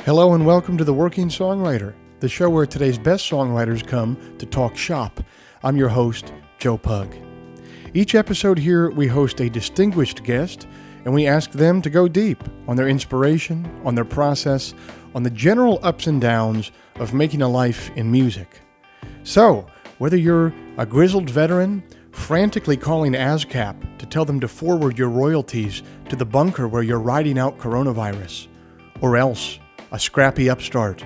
Hello and welcome to The Working Songwriter, the show where today's best songwriters come to talk shop. I'm your host, Joe Pug. Each episode here, we host a distinguished guest, and we ask them to go deep on their inspiration, on their process, on the general ups and downs of making a life in music. So, whether you're a grizzled veteran, frantically calling ASCAP to tell them to forward your royalties to the bunker where you're riding out coronavirus, or else a scrappy upstart,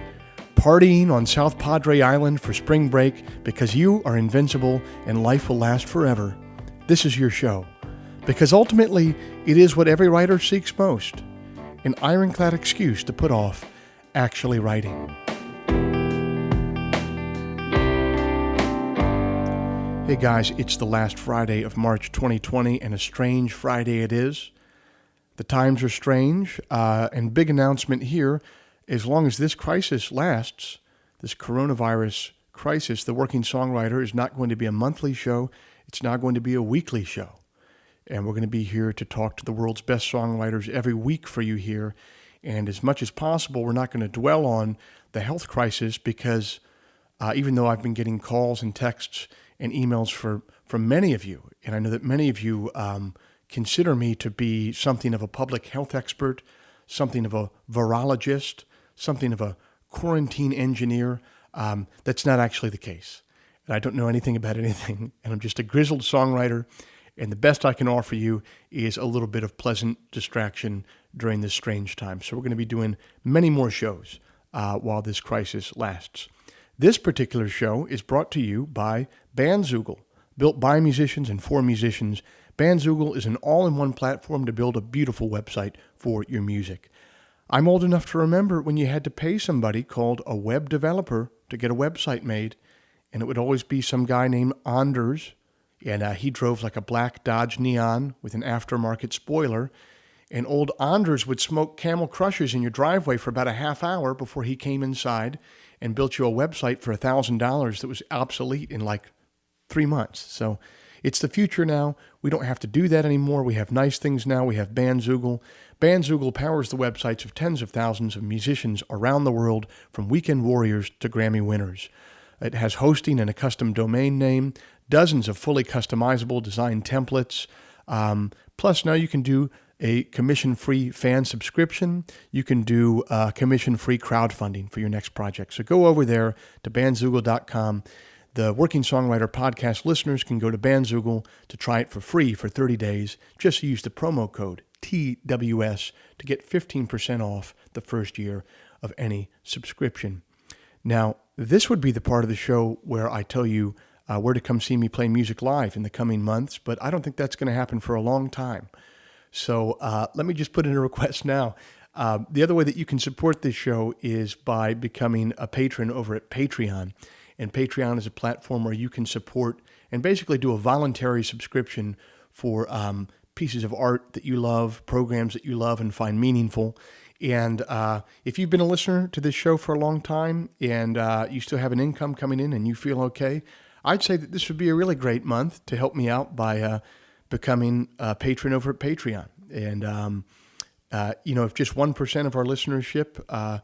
partying on South Padre Island for spring break because you are invincible and life will last forever, this is your show. Because ultimately, it is what every writer seeks most, an ironclad excuse to put off actually writing. Hey guys, it's the last Friday of March 2020, and a strange Friday it is. The times are strange, and big announcement here. As long as this crisis lasts, this coronavirus crisis, The Working Songwriter is not going to be a monthly show. It's now going to be a weekly show. And we're going to be here to talk to the world's best songwriters every week for you here. And as much as possible, we're not going to dwell on the health crisis because even though I've been getting calls and texts and emails from many of you, and I know that many of you consider me to be something of a public health expert, something of a virologist, something of a quarantine engineer. That's not actually the case. And I don't know anything about anything, and I'm just a grizzled songwriter, and the best I can offer you is a little bit of pleasant distraction during this strange time. So we're going to be doing many more shows while this crisis lasts. This particular show is brought to you by Bandzoogle. Built by musicians and for musicians, Bandzoogle is an all-in-one platform to build a beautiful website for your music. I'm old enough to remember when you had to pay somebody called a web developer to get a website made, and it would always be some guy named Anders, and he drove like a black Dodge Neon with an aftermarket spoiler, and old Anders would smoke Camel Crushers in your driveway for about a half hour before he came inside and built you a website for $1,000 that was obsolete in like 3 months. So it's the future now. We don't have to do that anymore. We have nice things now. We have Bandzoogle. Bandzoogle powers the websites of tens of thousands of musicians around the world, from weekend warriors to Grammy winners. It has hosting and a custom domain name, dozens of fully customizable design templates. Plus, now you can do a commission-free fan subscription. You can do commission-free crowdfunding for your next project. So go over there to bandzoogle.com. The Working Songwriter podcast listeners can go to Bandzoogle to try it for free for 30 days. Just use the promo code TWS to get 15% off the first year of any subscription. Now, this would be the part of the show where I tell you where to come see me play music live in the coming months, but I don't think that's going to happen for a long time. So let me just put in a request now. The other way that you can support this show is by becoming a patron over at Patreon. And Patreon is a platform where you can support and basically do a voluntary subscription for pieces of art that you love, programs that you love and find meaningful. And if you've been a listener to this show for a long time and you still have an income coming in and you feel okay, I'd say that this would be a really great month to help me out by becoming a patron over at Patreon. And, if just 1% of our listenership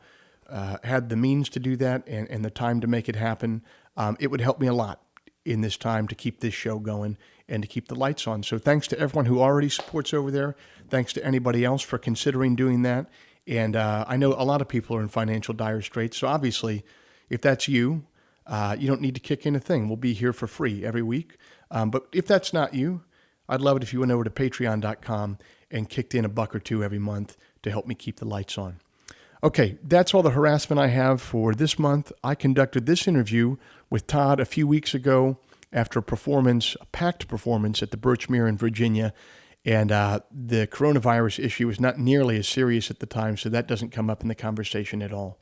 had the means to do that and the time to make it happen, it would help me a lot in this time to keep this show going and to keep the lights on. So thanks to everyone who already supports over there. Thanks to anybody else for considering doing that. And I know a lot of people are in financial dire straits. So obviously, if that's you, you don't need to kick in a thing. We'll be here for free every week. But if that's not you, I'd love it if you went over to patreon.com and kicked in $1 or $2 every month to help me keep the lights on. Okay, that's all the harassment I have for this month. I conducted this interview with Todd a few weeks ago after a packed performance at the Birchmere in Virginia, and the coronavirus issue was not nearly as serious at the time, so that doesn't come up in the conversation at all.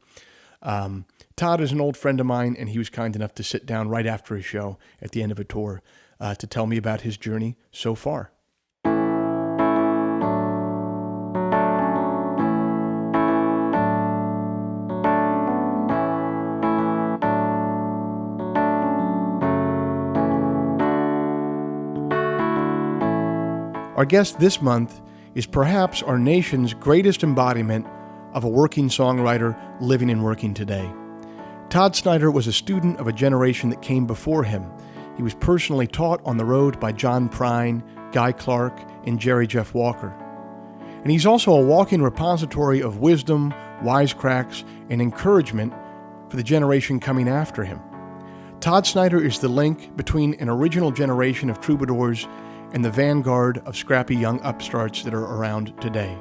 Todd is an old friend of mine, and he was kind enough to sit down right after a show at the end of a tour to tell me about his journey so far. Our guest this month is perhaps our nation's greatest embodiment of a working songwriter living and working today. Todd Snider was a student of a generation that came before him. He was personally taught on the road by John Prine, Guy Clark, and Jerry Jeff Walker. And he's also a walking repository of wisdom, wisecracks, and encouragement for the generation coming after him. Todd Snider is the link between an original generation of troubadours and the vanguard of scrappy young upstarts that are around today.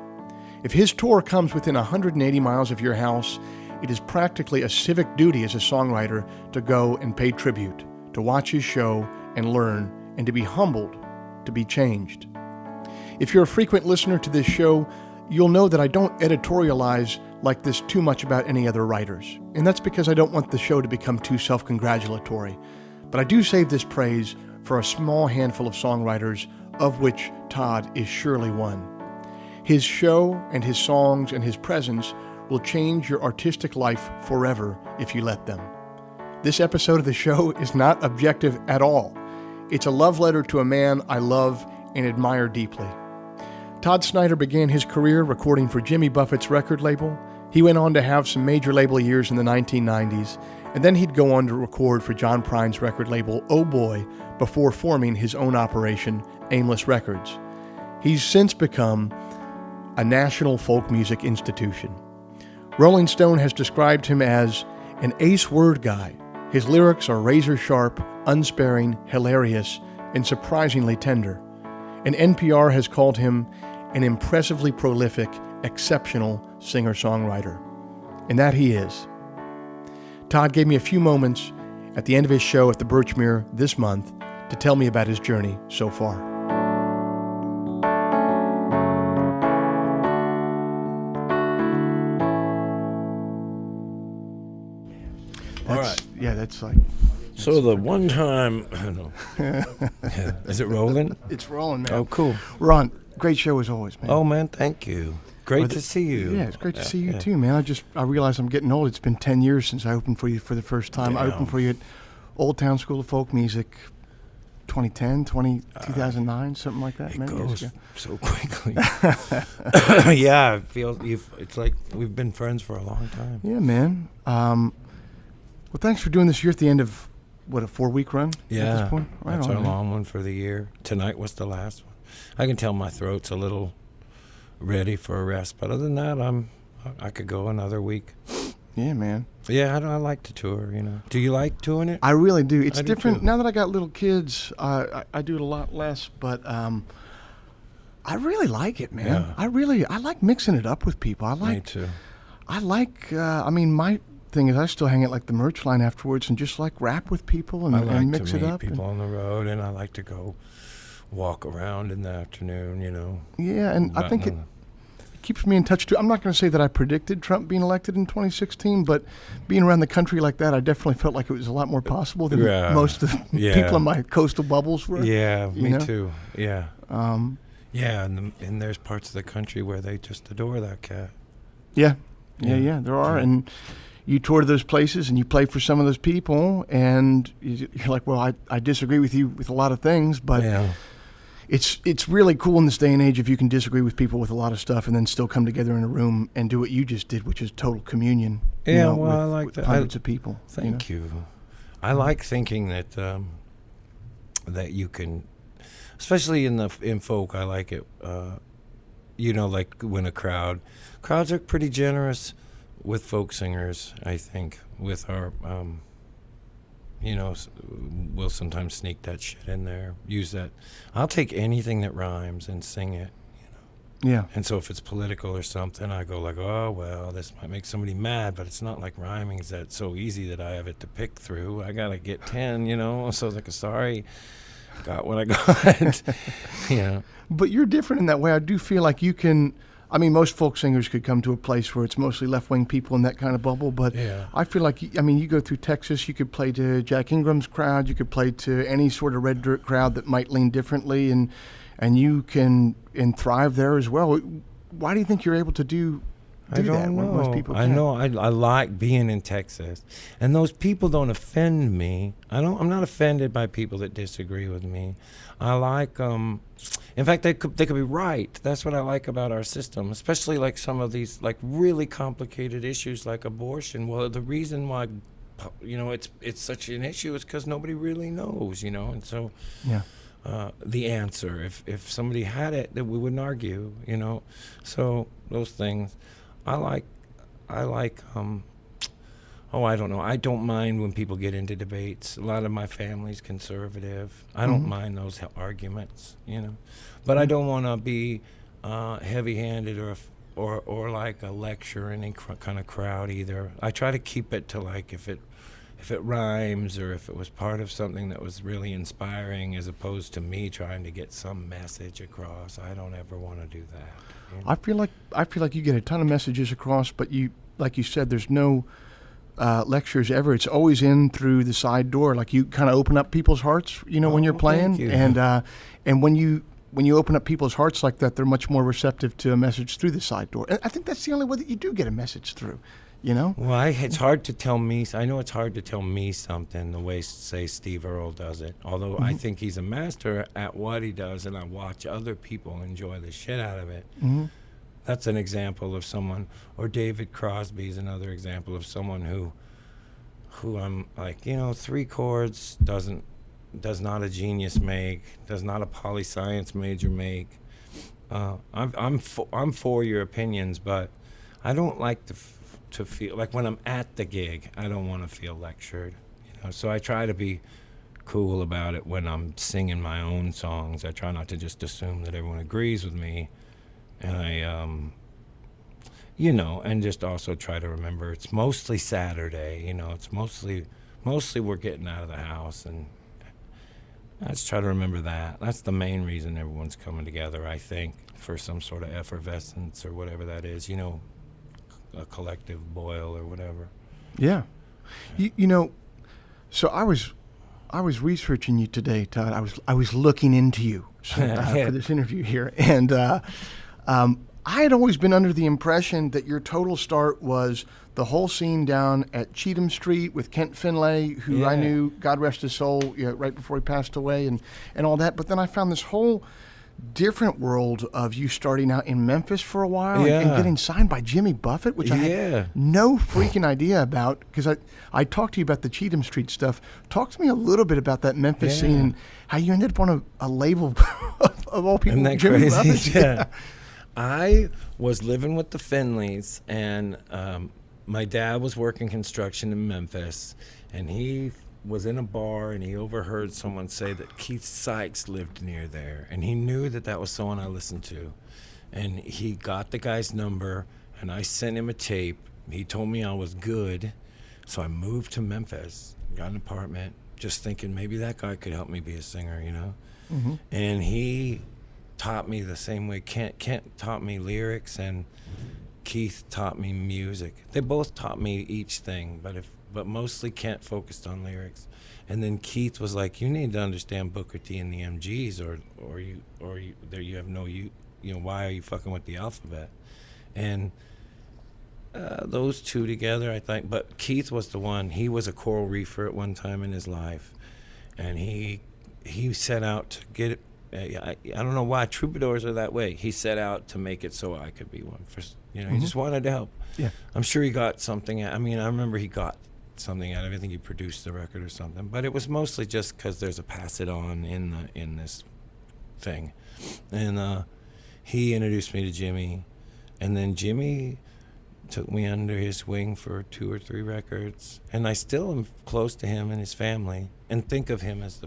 If his tour comes within 180 miles of your house, it is practically a civic duty as a songwriter to go and pay tribute, to watch his show and learn, and to be humbled, to be changed. If you're a frequent listener to this show, you'll know that I don't editorialize like this too much about any other writers. And that's because I don't want the show to become too self-congratulatory. But I do save this praise for a small handful of songwriters, of which Todd is surely one. His show and his songs and his presence will change your artistic life forever if you let them. This episode of the show is not objective at all. It's a love letter to a man I love and admire deeply. Todd Snider began his career recording for Jimmy Buffett's record label. He went on to have some major label years in the 1990s, and then he'd go on to record for John Prine's record label, Oh Boy, before forming his own operation, Aimless Records. He's since become a national folk music institution. Rolling Stone has described him as an ace word guy. His lyrics are razor sharp, unsparing, hilarious, and surprisingly tender. And NPR has called him an impressively prolific, exceptional singer-songwriter. And that he is. Todd gave me a few moments at the end of his show at the Birchmere this month to tell me about his journey so far. All right. Yeah, that's like... So the one time, I don't know. Yeah. Is it rolling? It's rolling, man. Oh, cool. Ron, great show as always, man. Oh, man, thank you. Great to see you. Yeah, it's great to see you too, man. I realize I'm getting old. It's been 10 years since I opened for you for the first time. Damn. I opened for you at Old Town School of Folk Music 2009, something like that. It many years goes ago. so quickly. Yeah, I feel it's like we've been friends for a long time. Yeah, man. Well, thanks for doing this. You're at the end of, what, a 4-week run at this point? Right that's on, our man. long one for the year. Tonight was the last one. I can tell my throat's a little ready for a rest, but other than that, I could go another week. Yeah, man. Yeah, I like to tour, you know. Do you like touring it? I really do. It's I do different. too. Now that I got little kids, I do it a lot less, but I really like it, man. Yeah. I like mixing it up with people. Me too. My thing is I still hang at like the merch line afterwards and just like rap with people and, I like and mix to it meet up. people on the road, and I like to go walk around in the afternoon, you know. Yeah, and I think it keeps me in touch too. I'm not going to say that I predicted Trump being elected in 2016, but being around the country like that, I definitely felt like it was a lot more possible than most of the people in my coastal bubbles were. Yeah, me know? too. Yeah. Yeah, and there's parts of the country where they just adore that cat. Yeah, there are. And you tour to those places and you play for some of those people, and you're like, well, I disagree with you with a lot of things, but it's really cool in this day and age if you can disagree with people with a lot of stuff and then still come together in a room and do what you just did, which is total communion. Yeah, with, I like with that. Hundreds of people. Thank you. I like thinking that that you can, especially in folk. I like it. Like when crowds are pretty generous with folk singers. I think with our, we'll sometimes sneak that shit in there. Use that. I'll take anything that rhymes and sing it. Yeah. And so if it's political or something, I go like, oh, well, this might make somebody mad, but it's not like rhyming is that so easy that I have it to pick through. I got to get 10, so it's like, sorry, got what I got. But you're different in that way. I do feel like you can, most folk singers could come to a place where it's mostly left-wing people in that kind of bubble, but I feel like, you go through Texas, you could play to Jack Ingram's crowd, you could play to any sort of red dirt crowd that might lean differently, and you can thrive there as well. Why do you think you're able to do I don't that know. when most people can't? I know. I like being in Texas, and those people don't offend me. I'm not offended by people that disagree with me. I like In fact, they could be right. That's what I like about our system, especially like some of these like really complicated issues like abortion. Well, the reason why, it's such an issue is because nobody really knows, and so Yeah. the answer, if somebody had it, that we wouldn't argue, So those things, I like. I don't know. I don't mind when people get into debates. A lot of my family's conservative. I don't mind those arguments, But I don't want to be heavy-handed or like a lecture in any kind of crowd either. I try to keep it to like if it rhymes or if it was part of something that was really inspiring, as opposed to me trying to get some message across. I don't ever want to do that. I feel like you get a ton of messages across, but like you said, there's no lectures ever. It's always in through the side door. Like you kind of open up people's hearts, when you're playing, and when you open up people's hearts like that, they're much more receptive to a message through the side door. And I think that's the only way that you do get a message through. Well, it's hard to tell me. I know it's hard to tell me something the way, say, Steve Earle does it. Although I think he's a master at what he does, and I watch other people enjoy the shit out of it. Mm-hmm. That's an example of someone, or David Crosby is another example of someone who I'm like, 3 chords does not a genius make, does not a poli-science major make. I'm for your opinions, but I don't like to feel like when I'm at the gig, I don't want to feel lectured, So I try to be cool about it when I'm singing my own songs. I try not to just assume that everyone agrees with me. And I, and just also try to remember it's mostly Saturday, it's mostly we're getting out of the house, and I just try to remember that. That's the main reason everyone's coming together, I think, for some sort of effervescence or whatever that is, a collective boil or whatever. Yeah. So I was researching you today, Todd. I was looking into you for this interview here, and I had always been under the impression that your total start was the whole scene down at Cheatham Street with Kent Finlay, who I knew, God rest his soul, right before he passed away, and all that. But then I found this whole different world of you starting out in Memphis for a while and getting signed by Jimmy Buffett, which I had no freaking idea about, because I talked to you about the Cheatham Street stuff. Talk to me a little bit about that Memphis scene and how you ended up on a label of all people. Isn't that Jimmy crazy? Buffett. Yeah. I was living with the Finleys, and my dad was working construction in Memphis, and he was in a bar, and he overheard someone say that Keith Sykes lived near there, and he knew that was someone I listened to. And he got the guy's number, and I sent him a tape. He told me I was good, so I moved to Memphis, got an apartment, just thinking maybe that guy could help me be a singer, Mm-hmm. And he taught me the same way Kent taught me lyrics, and Keith taught me music. They both taught me each thing, but mostly Kent focused on lyrics. And then Keith was like, you need to understand Booker T and the MGs, or you have no why are you fucking with the alphabet? And those two together, I think. But Keith was the one. He was a coral reefer at one time in his life, and he set out to get it. I don't know why troubadours are that way. He set out to make it so I could be one. He just wanted to help. Yeah. I'm sure he got something. I remember he got something out of it. I think he produced the record or something. But it was mostly just because there's a pass it on in this thing. And he introduced me to Jimmy, and then Jimmy took me under his wing for 2 or 3 records. And I still am close to him and his family, and think of him as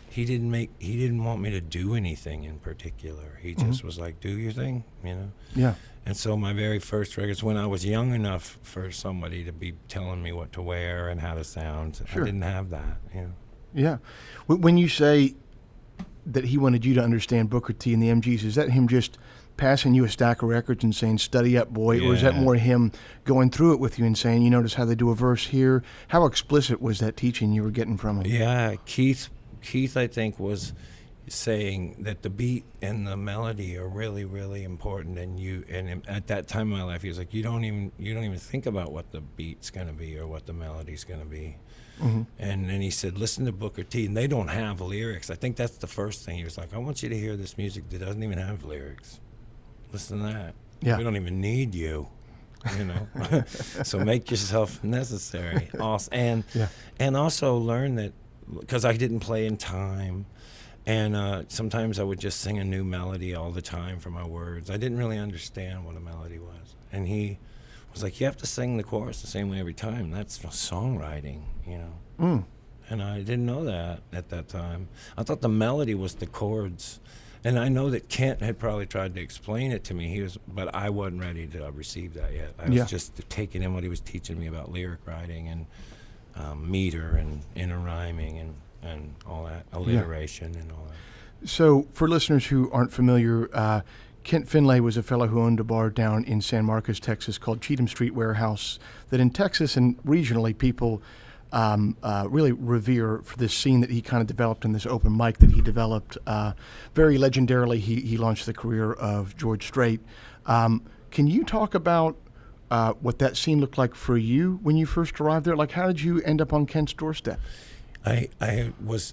he didn't want me to do anything in particular. He just was like, do your thing, Yeah. And so my very first records, when I was young enough for somebody to be telling me what to wear and how to sound, Sure. I didn't have that. Yeah. When you say that he wanted you to understand Booker T and the MGs, is that him just passing you a stack of records and saying, study up, boy? Or is that more him going through it with you and saying, you notice how they do a verse here? How explicit was that teaching you were getting from him? Yeah, Keith, I think, was saying that the beat and the melody are really, really important. And at that time in my life, he was like, you don't even think about what the beat's going to be or what the melody's going to be. Mm-hmm. And then he said, listen to Booker T, and they don't have lyrics. I think that's the first thing. He was like, I want you to hear this music that doesn't even have lyrics. Listen to that. Yeah. We don't even need you. So make yourself necessary. And also learn that, because I didn't play in time. And sometimes I would just sing a new melody all the time for my words. I didn't really understand what a melody was. And he was like, you have to sing the chorus the same way every time. That's songwriting, Mm. And I didn't know that at that time. I thought the melody was the chords. And I know that Kent had probably tried to explain it to me. But I wasn't ready to receive that yet. I was just taking in what he was teaching me about lyric writing and meter and inner rhyming and all that, alliteration and all that. So for listeners who aren't familiar, Kent Finlay was a fellow who owned a bar down in San Marcos, Texas called Cheatham Street Warehouse that in Texas and regionally people really revere for this scene that he kind of developed in this open mic that he developed. Very legendarily, he launched the career of George Strait. Can you talk about what that scene looked like for you when you first arrived there? Like, how did you end up on Kent's doorstep? I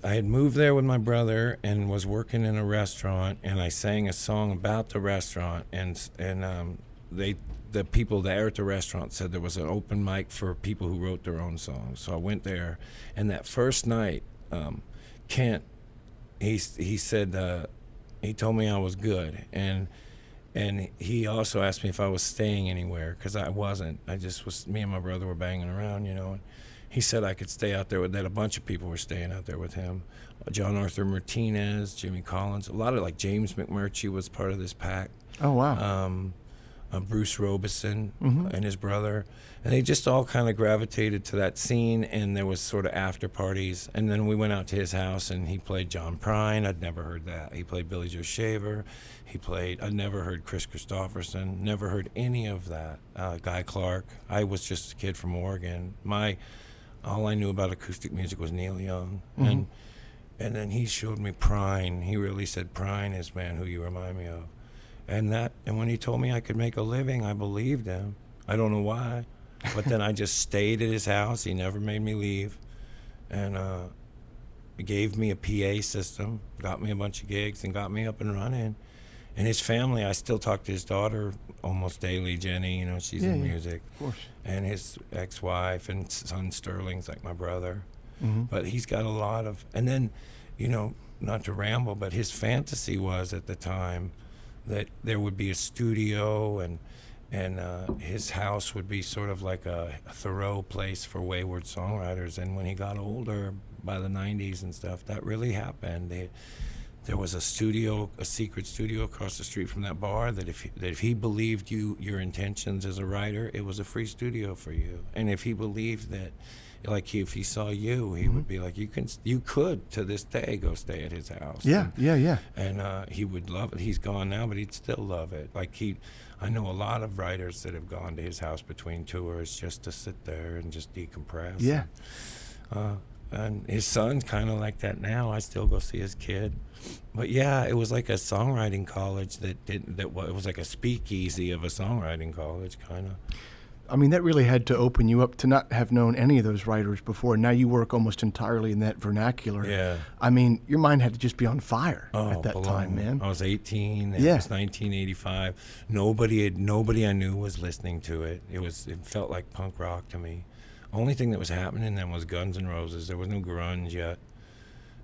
had moved there with my brother and was working in a restaurant, and I sang a song about the restaurant, and the people there at the restaurant said there was an open mic for people who wrote their own songs. So I went there, and that first night, Kent, he said he told me I was good, and he also asked me if I was staying anywhere, because I wasn't. I just was. Me and my brother were banging around, And he said I could stay out there with that. A bunch of people were staying out there with him. John Arthur Martinez, Jimmy Collins, a lot of like James McMurtry was part of this pack. Oh, wow. Bruce Robeson and his brother. And they just all kind of gravitated to that scene, and there was sort of after parties. And then we went out to his house, and he played John Prine. I'd never heard that. He played Billy Joe Shaver. I'd never heard Chris Christopherson, never heard any of that. Guy Clark. I was just a kid from Oregon. All I knew about acoustic music was Neil Young. And then he showed me Prine. He really said, Prine is, man, who you remind me of. And when he told me I could make a living, I believed him. I don't know why. But then I just stayed at his house. He never made me leave. And he gave me a PA system, got me a bunch of gigs, and got me up and running. And his family, I still talk to his daughter almost daily, Jenny, she's in music. Of course. And his ex-wife and son Sterling's like my brother. Mm-hmm. But he's got a lot of, and then, not to ramble, but his fantasy was at the time that there would be a studio and his house would be sort of like a Thoreau place for wayward songwriters. And when he got older, by the 90s and stuff, that really happened. There was a secret studio across the street from that bar that if he believed your intentions as a writer, it was a free studio for you. And if he believed that, like if he saw you, he would be like, you could to this day go stay at his house. Yeah. And he would love it. He's gone now, but he'd still love it. I know a lot of writers that have gone to his house between tours just to sit there and just decompress. Yeah. And his son's kind of like that now. I still go see his kid. But yeah, it was like a songwriting college it was like a speakeasy of a songwriting college, kind of. I mean, that really had to open you up to not have known any of those writers before. Now you work almost entirely in that vernacular. Yeah. I mean, your mind had to just be on fire at that time, man. I was 18. It was 1985. Nobody I knew was listening to it. It felt like punk rock to me. Only thing that was happening then was Guns N' Roses. There was no grunge yet.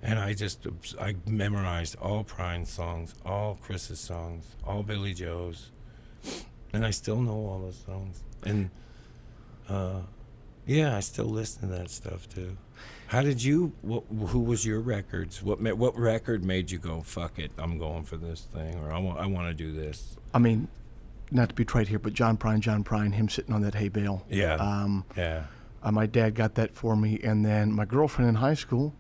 And I memorized all Prine's songs, all Chris's songs, all Billy Joe's. And I still know all those songs. And, I still listen to that stuff, too. How did you, who was your records? What record made you go, fuck it, I'm going for this thing, or I want to do this? I mean, not to be trite here, but John Prine, him sitting on that hay bale. Yeah. My dad got that for me, and then my girlfriend in high school,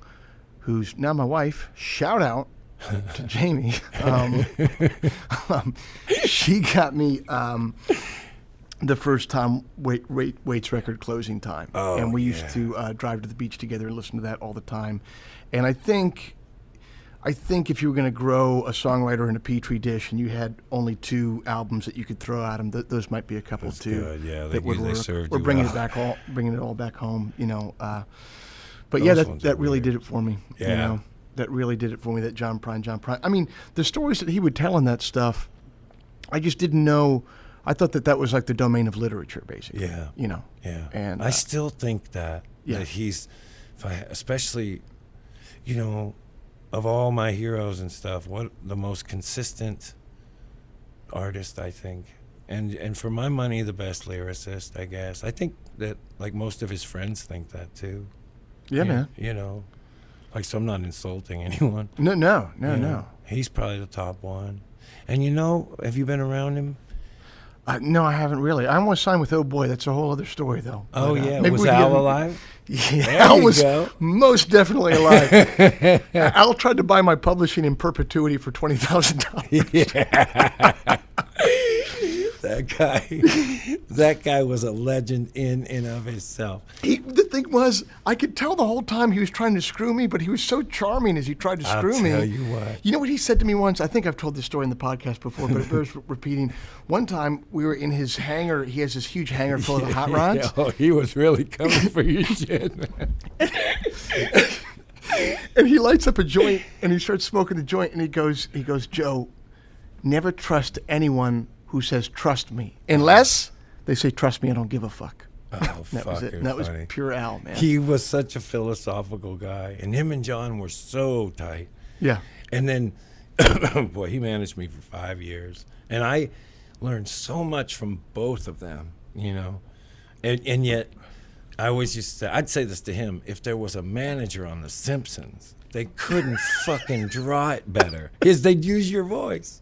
who's now my wife, shout out to Jamie, she got me the first time Waits record, Closing Time. Oh, and we used to drive to the beach together and listen to that all the time. And I think I think if you were going to grow a songwriter in a petri dish and you had only 2 albums that you could throw at them, those might be a couple That's too. good. Yeah, that would they work. served Or you bringing well. bringing it all back home. But Those yeah, ones that are really weird. did it for me. Yeah. That really did it for me. That John Prine. I mean, the stories that he would tell in that stuff, I just didn't know. I thought that was like the domain of literature, basically. Yeah. Yeah. And I still think that he's, especially, of all my heroes and stuff, what the most consistent artist, I think. And for my money, the best lyricist, I guess. I think that, like, most of his friends think that, too. Yeah, man. So I'm not insulting anyone. No. He's probably the top one. And, have you been around him? No, I haven't really. I almost signed with Oh Boy. That's a whole other story, though. Oh, But, yeah. maybe Was we Al can- alive? Yeah, There Al you was go. most definitely alive. Al tried to buy my publishing in perpetuity for $20,000. Yeah. That guy was a legend in and of himself. The thing was, I could tell the whole time he was trying to screw me, but he was so charming as he tried to screw me. I'll tell you what. You know what he said to me once? I think I've told this story in the podcast before, but it bears repeating. One time, we were in his hangar. He has this huge hangar full of hot rods. Yeah, oh, he was really coming for your shit, man. And he lights up a joint, and he starts smoking the joint, and he goes, Joe, never trust anyone who says trust me, unless they say trust me, I don't give a fuck. Oh, That was it. And that was pure Al, man. He was such a philosophical guy, and him and John were so tight. Yeah. And then, boy, he managed me for 5 years, and I learned so much from both of them, and yet I always used to say, I'd say this to him, if there was a manager on The Simpsons, they couldn't fucking draw it better, because they'd use your voice.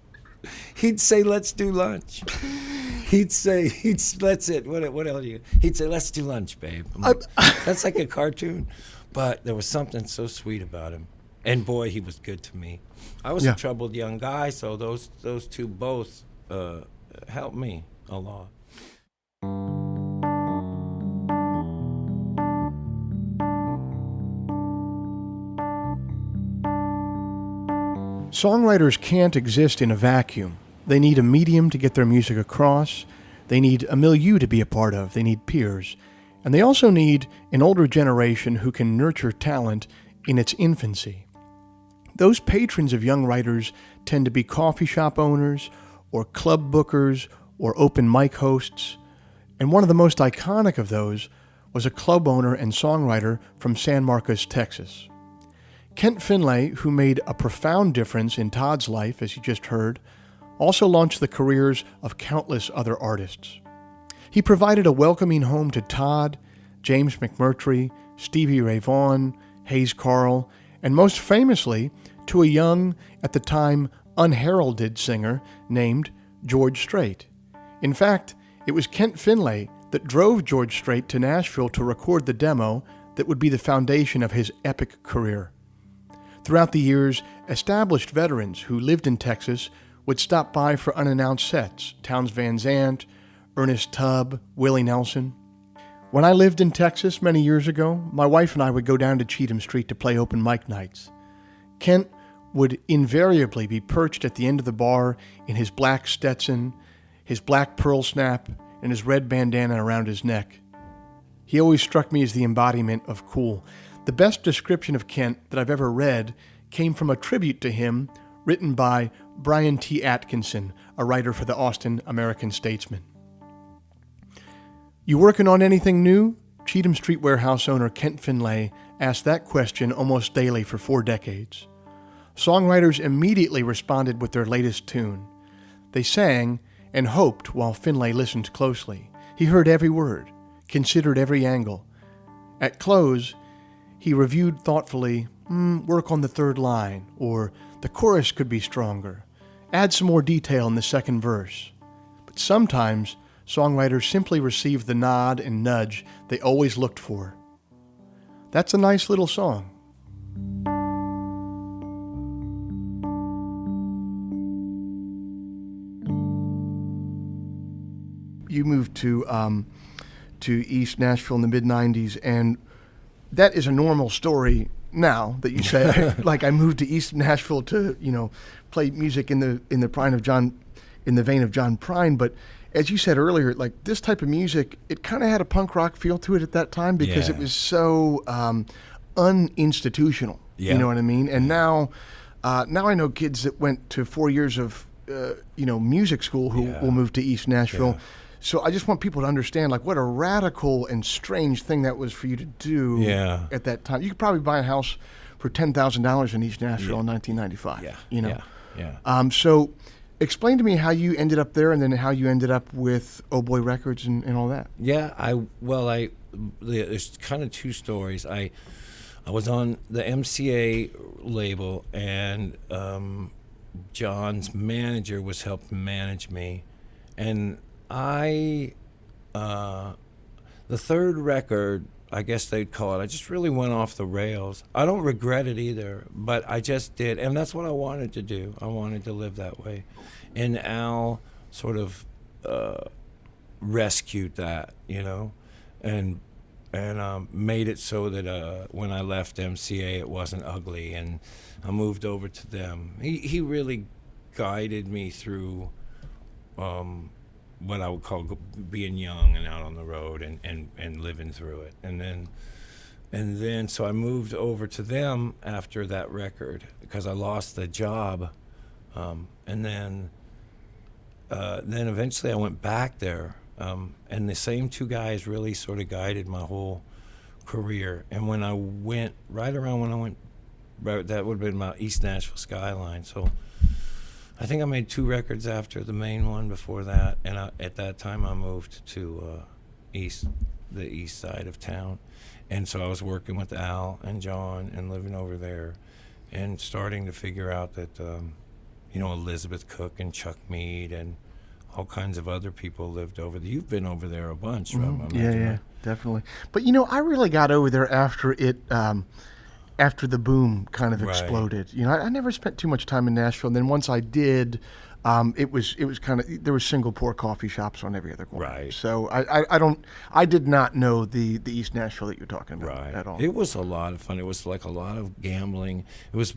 He'd say, let's do lunch. He'd say, that's it. What else do you? He'd say, let's do lunch, babe. I'm like, that's like a cartoon. But there was something so sweet about him. And boy, he was good to me. I was a troubled young guy, so those two both helped me a lot. Songwriters can't exist in a vacuum. They need a medium to get their music across. They need a milieu to be a part of. They need peers. And they also need an older generation who can nurture talent in its infancy. Those patrons of young writers tend to be coffee shop owners or club bookers or open mic hosts. And one of the most iconic of those was a club owner and songwriter from San Marcos, Texas. Kent Finlay, who made a profound difference in Todd's life, as you just heard, also launched the careers of countless other artists. He provided a welcoming home to Todd, James McMurtry, Stevie Ray Vaughan, Hayes Carll, and most famously to a young, at the time unheralded singer named George Strait. In fact, it was Kent Finlay that drove George Strait to Nashville to record the demo that would be the foundation of his epic career. Throughout the years, established veterans who lived in Texas would stop by for unannounced sets, Townes Van Zandt, Ernest Tubb, Willie Nelson. When I lived in Texas many years ago, my wife and I would go down to Cheatham Street to play open mic nights. Kent would invariably be perched at the end of the bar in his black Stetson, his black pearl snap, and his red bandana around his neck. He always struck me as the embodiment of cool. The best description of Kent that I've ever read came from a tribute to him written by Brian T. Atkinson, a writer for the Austin American-Statesman. You working on anything new? Cheatham Street warehouse owner Kent Finlay asked that question almost daily for 4 decades. Songwriters immediately responded with their latest tune. They sang and hoped while Finlay listened closely. He heard every word, considered every angle. At close, he reviewed thoughtfully, work on the third line, or the chorus could be stronger. Add some more detail in the second verse. But sometimes, songwriters simply received the nod and nudge they always looked for. That's a nice little song. You moved to East Nashville in the mid-'90s, and that is a normal story now that you say, like I moved to East Nashville to, play music in the vein of John Prine. But as you said earlier, like this type of music, it kind of had a punk rock feel to it at that time because it was so uninstitutional. Yeah. You know what I mean? And now I know kids that went to 4 years of music school who will move to East Nashville. Yeah. So I just want people to understand like what a radical and strange thing that was for you to do at that time. You could probably buy a house for $10,000 in East Nashville in 1995. Yeah. So explain to me how you ended up there and then how you ended up with Oh Boy Records and all that. Yeah, there's kind of two stories. I was on the MCA label, and John's manager was helping manage me, and the third record, I guess they'd call it, I just really went off the rails. I don't regret it either, but I just did, and that's what I wanted to do. I wanted to live that way, and Al sort of rescued that, and made it so that when I left MCA, it wasn't ugly, and I moved over to them. He really guided me through what I would call being young and out on the road and living through it. And then so I moved over to them after that record because I lost the job. And then eventually I went back there. And the same two guys really sort of guided my whole career. And when I went, that would have been my East Nashville Skyline. So I think I made 2 records after the main one before that. And at that time I moved to the east side of town. And so I was working with Al and John and living over there and starting to figure out that, Elizabeth Cook and Chuck Mead and all kinds of other people lived over there. You've been over there a bunch, right? Yeah, definitely. But I really got over there after after the boom kind of exploded. I never spent too much time in Nashville. And then once I did, it was kind of, there was single pour coffee shops on every other corner. Right. So I did not know the East Nashville that you're talking about at all. It was a lot of fun. It was like a lot of gambling. It was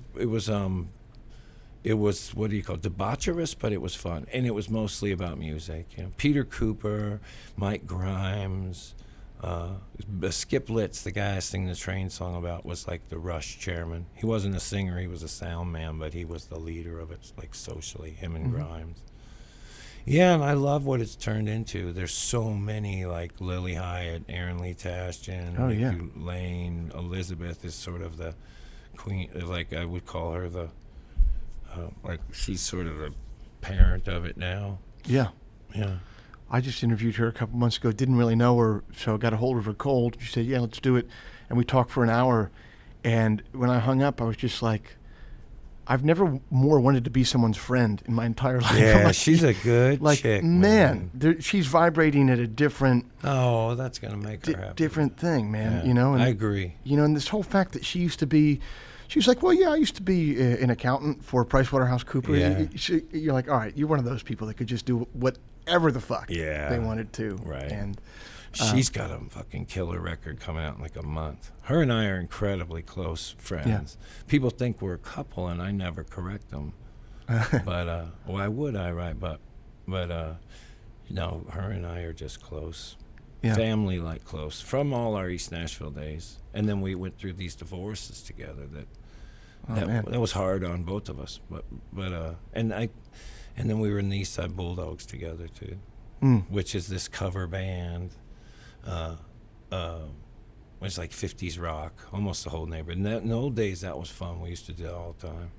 what do you call it, debaucherous, but it was fun, and it was mostly about music. Peter Cooper, Mike Grimes, Skip Litz, the guy I sing the Train song about, was like the Rush chairman. He wasn't a singer; he was a sound man, but he was the leader of it, like socially. Him and Grimes. Yeah, and I love what it's turned into. There's so many, like Lily Hyatt, Aaron Lee Tasjan, Nikki Lane, Elizabeth is sort of the queen. Like I would call her the. She's sort of the parent of it now. Yeah. I just interviewed her a couple months ago. Didn't really know her, so I got a hold of her cold. She said, "Yeah, let's do it," and we talked for an hour. And when I hung up, I was just like, I've never more wanted to be someone's friend in my entire life. Yeah, like, she's a good chick, man. She's vibrating at a different. Oh, that's gonna make her happy. Different thing, man. Yeah, And, I agree. And this whole fact that she used to be. She was like, well, yeah, I used to be an accountant for PricewaterhouseCoopers. Yeah. You're like, all right, you're one of those people that could just do whatever the fuck they wanted to. Right. And she's got a fucking killer record coming out in like a month. Her and I are incredibly close friends. Yeah. People think we're a couple, and I never correct them. But why would I, right? But her and I are just close. Yeah. Family-like close from all our East Nashville days. And then we went through these divorces together that was hard on both of us. But and then we were in the East Side Bulldogs together too, which is this cover band. It's like 50s rock, almost the whole neighborhood. In the old days, that was fun. We used to do it all the time.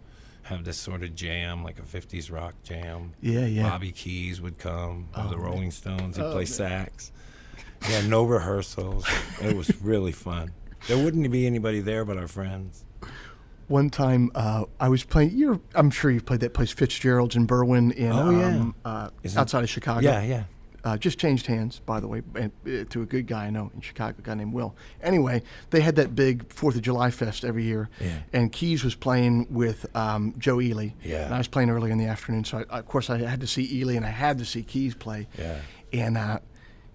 Have this sort of jam, like a 50s rock jam. Yeah. Bobby Keys would come, or the Rolling Stones. He'd play sax. Yeah, no rehearsals. It was really fun. There wouldn't be anybody there but our friends. One time, I was playing. I'm sure you've played that place, Fitzgerald's in Berwyn, outside of Chicago. Yeah. Just changed hands, by the way, to a good guy I know in Chicago, a guy named Will. Anyway, they had that big 4th of July fest every year, and Keys was playing with Joe Ely. Yeah. And I was playing early in the afternoon, so of course I had to see Ely, and I had to see Keys play. Yeah. And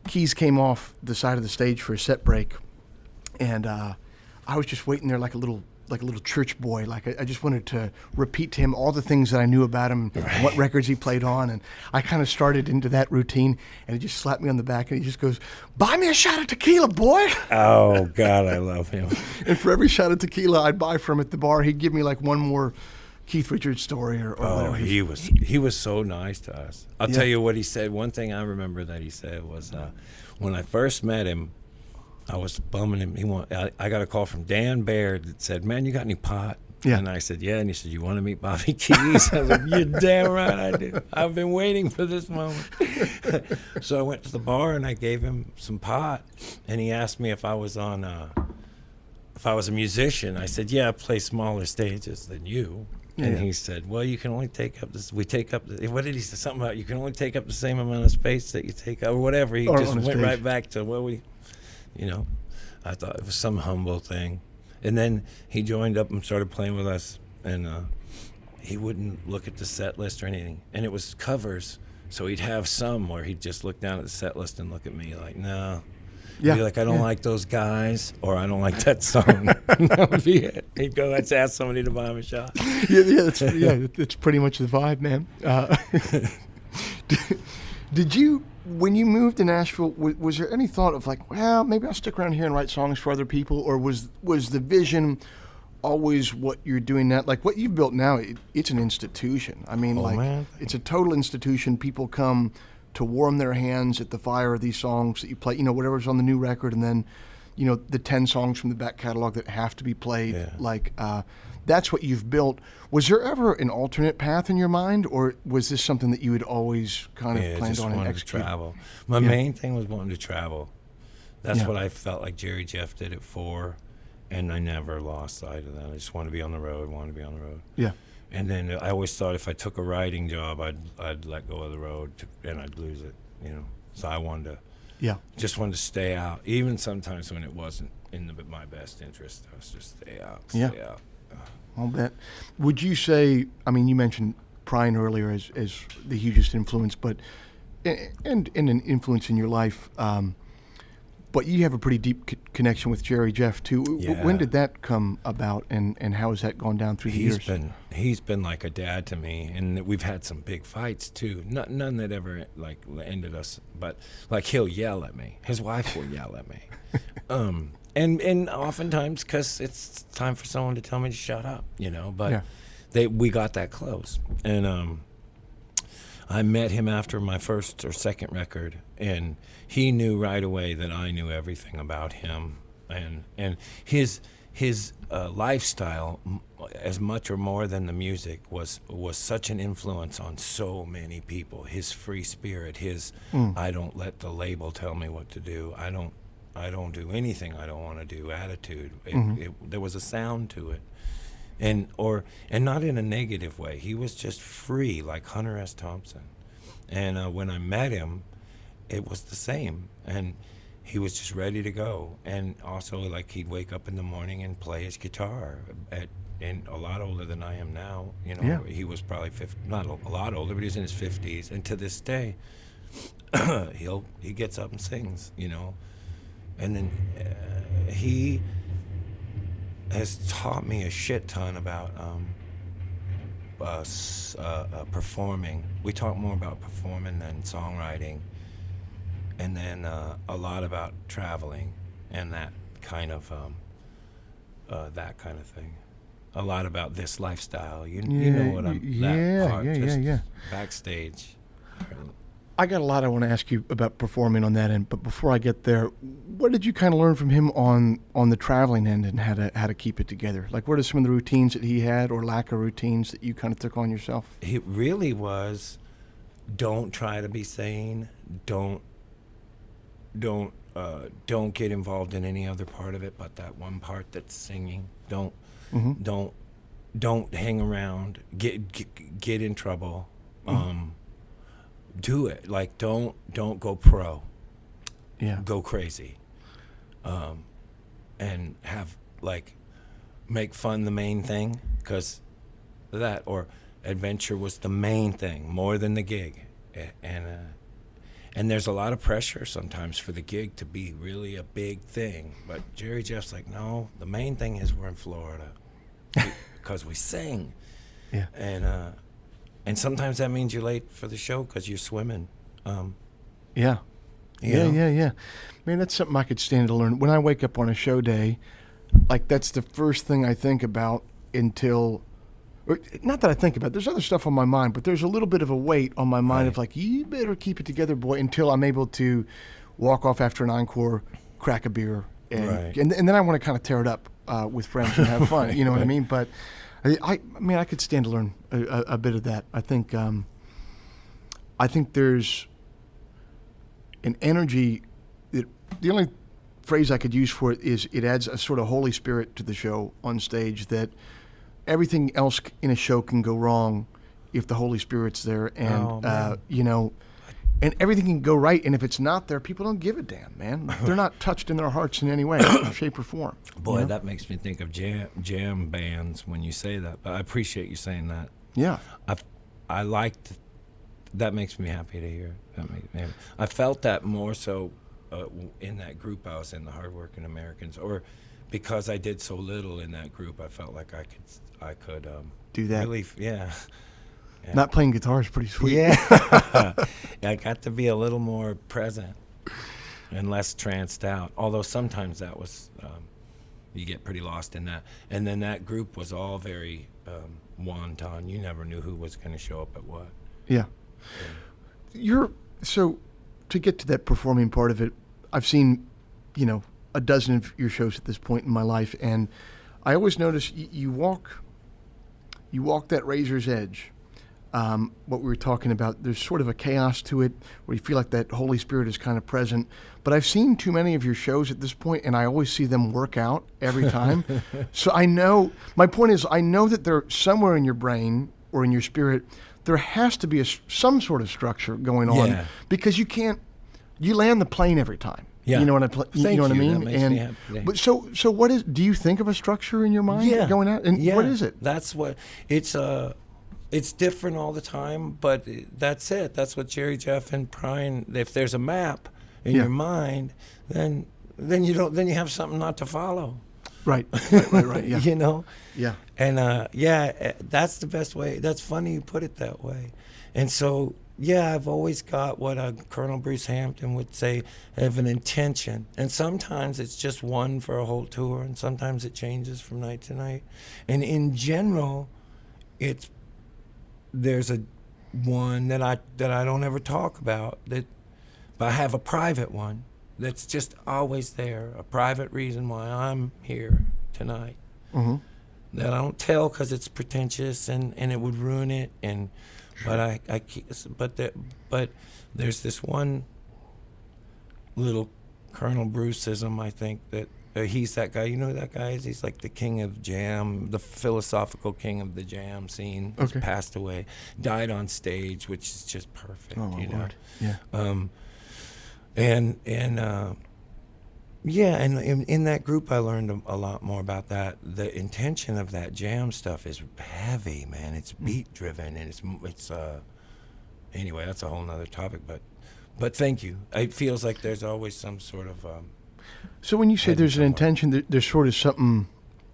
Keys came off the side of the stage for a set break, and I was just waiting there like a little like a little church boy. Like I just wanted to repeat to him all the things that I knew about him, and what records he played on, and I kind of started into that routine. And he just slapped me on the back, and he just goes, "Buy me a shot of tequila, boy." Oh God, I love him. And for every shot of tequila I'd buy from at the bar, he'd give me like one more Keith Richards story or whatever. He was so nice to us. I'll tell you what he said. One thing I remember that he said was when I first met him, I was bumming him. I got a call from Dan Baird that said, "Man, you got any pot?" Yeah. And I said, "Yeah." And he said, "You want to meet Bobby Keys?" I was like, "You're damn right I do. I've been waiting for this moment." So I went to the bar and I gave him some pot, and he asked me if I was a musician. I said, "Yeah, I play smaller stages than you." And he said, "Well, you can only take up this. We take up. What did he say? Something about you can only take up the same amount of space that you take up, or whatever." He just went right back to I thought it was some humble thing. And then he joined up and started playing with us, and he wouldn't look at the set list or anything. And it was covers, so he'd have some where he'd just look down at the set list and look at me like, "No." He'd be like, "I don't like those guys," or "I don't like that song." That would be it. He'd go, "Let's ask somebody to buy him a shot." That's pretty much the vibe, man. Did you, when you moved to Nashville, was there any thought of like, well, maybe I'll stick around here and write songs for other people, or was the vision always what you're doing now? Like what you've built now, it's an institution. I mean, man. It's a total institution. People come to warm their hands at the fire of these songs that you play, whatever's on the new record, and then, the 10 songs from the back catalog that have to be played. Yeah. That's what you've built. Was there ever an alternate path in your mind, or was this something that you had always kind of planned on and executed? To travel. My main thing was wanting to travel. That's what I felt like Jerry Jeff did it for, and I never lost sight of that. I just wanted to be on the road, Yeah. And then I always thought if I took a writing job, I'd let go of the road and I'd lose it, So I wanted to, just wanted to stay out. Even sometimes when it wasn't in my best interest, I was just stay out. I'll bet. Would you say? I mean, you mentioned Brian earlier as the hugest influence, but and an influence in your life. But you have a pretty deep connection with Jerry Jeff too. Yeah. When did that come about, and how has that gone down through the years? He's been like a dad to me, and we've had some big fights too. None that ever like ended us, but like he'll yell at me. His wife will yell at me, and oftentimes because it's time for someone to tell me to shut up, But we got that close, and I met him after my first or second record, and he knew right away that I knew everything about him, and his lifestyle, as much or more than the music, was such an influence on so many people. His free spirit, his I don't let the label tell me what to do. I don't do anything I don't want to do attitude. There was a sound to it. And not in a negative way. He was just free, like Hunter S. Thompson. And when I met him, it was the same. And he was just ready to go. And also, like, he'd wake up in the morning and play his guitar. And a lot older than I am now. He was probably not a lot older, but he's in his 50s. And to this day, he gets up and sings. And then he has taught me a shit ton about performing. We talk more about performing than songwriting, and then a lot about traveling and that kind of thing. A lot about this lifestyle. You know what that part. Backstage. I got a lot I want to ask you about performing on that end, but before I get there, what did you kind of learn from him on the traveling end and how to keep it together? Like, what are some of the routines that he had, or lack of routines, that you kind of took on yourself? It really was, don't try to be sane. Don't get involved in any other part of it but that one part that's singing. Don't hang around. Get in trouble. Do it. Like, don't go pro. Yeah. Go crazy. And have, like, make fun the main thing, because that, or adventure was the main thing, more than the gig. And there's a lot of pressure sometimes for the gig to be really a big thing. But Jerry Jeff's like, no, the main thing is we're in Florida. because we sing. Yeah. And sometimes that means you're late for the show because you're swimming. Yeah. Yeah. Man, that's something I could stand to learn. When I wake up on a show day, like that's the first thing I think about until, or not that I think about, there's other stuff on my mind, but there's a little bit of a weight on my mind of like, you better keep it together, boy, until I'm able to walk off after an encore, crack a beer, and then I want to kind of tear it up with friends and have fun. You know what I mean? But I mean, I could stand to learn a bit of that. I think there's an energy that the only phrase I could use for it is it adds a sort of Holy Spirit to the show on stage, that everything else in a show can go wrong if the Holy Spirit's there, and you know, and everything can go right, and if it's not there, people don't give a damn, man. They're not touched in their hearts in any way, shape or form. Boy, that makes me think of jam bands when you say that, but I appreciate you saying that. Yeah. I liked, that makes me happy to hear. That makes me happy. I felt that more so in that group I was in, the Hardworking Americans, or because I did so little in that group, I felt like I could do that. Really, yeah. Not playing guitar is pretty sweet. Yeah. I got to be a little more present and less tranced out. Although sometimes that was, you get pretty lost in that. And then that group was all very wanton. You never knew who was going to show up at what. Yeah. So to get to that performing part of it, I've seen, you know, a dozen of your shows at this point in my life, and I always notice you walk that razor's edge. What we were talking about, there's sort of a chaos to it where you feel like that Holy Spirit is kind of present. But I've seen too many of your shows at this point, and I always see them work out every time. So I know, my point is, I know that they're somewhere in your brain or in your spirit, there has to be some sort of structure going on, because you land the plane every time. Yeah. You know what I mean? That makes me happy. But so do you think of a structure in your mind going out? And what is it? That's what, it's different all the time, but that's it. That's what Jerry, Jeff, and Brian, if there's a map in your mind, then you have something not to follow. Right, yeah. You know? Yeah. And that's the best way. That's funny you put it that way. And so, I've always got what Colonel Bruce Hampton would say, of an intention. And sometimes it's just one for a whole tour, and sometimes it changes from night to night. And in general, there's a one that I don't ever talk about, but I have a private one that's just always there, a private reason why I'm here tonight. Mm-hmm. That I don't tell because it's pretentious and it would ruin it. And sure. But there's this one little Colonel Bruceism, I think, that he's that guy. You know who that guy is? He's like the king of jam, the philosophical king of the jam scene. He's passed away, died on stage, which is just perfect. Oh, you know? Lord. Yeah. And in that group, I learned a lot more about that. The intention of that jam stuff is heavy, man. It's beat driven, and it's anyway. That's a whole nother topic. But thank you. It feels like there's always some sort of. So when you say there's an intention, there's sort of something.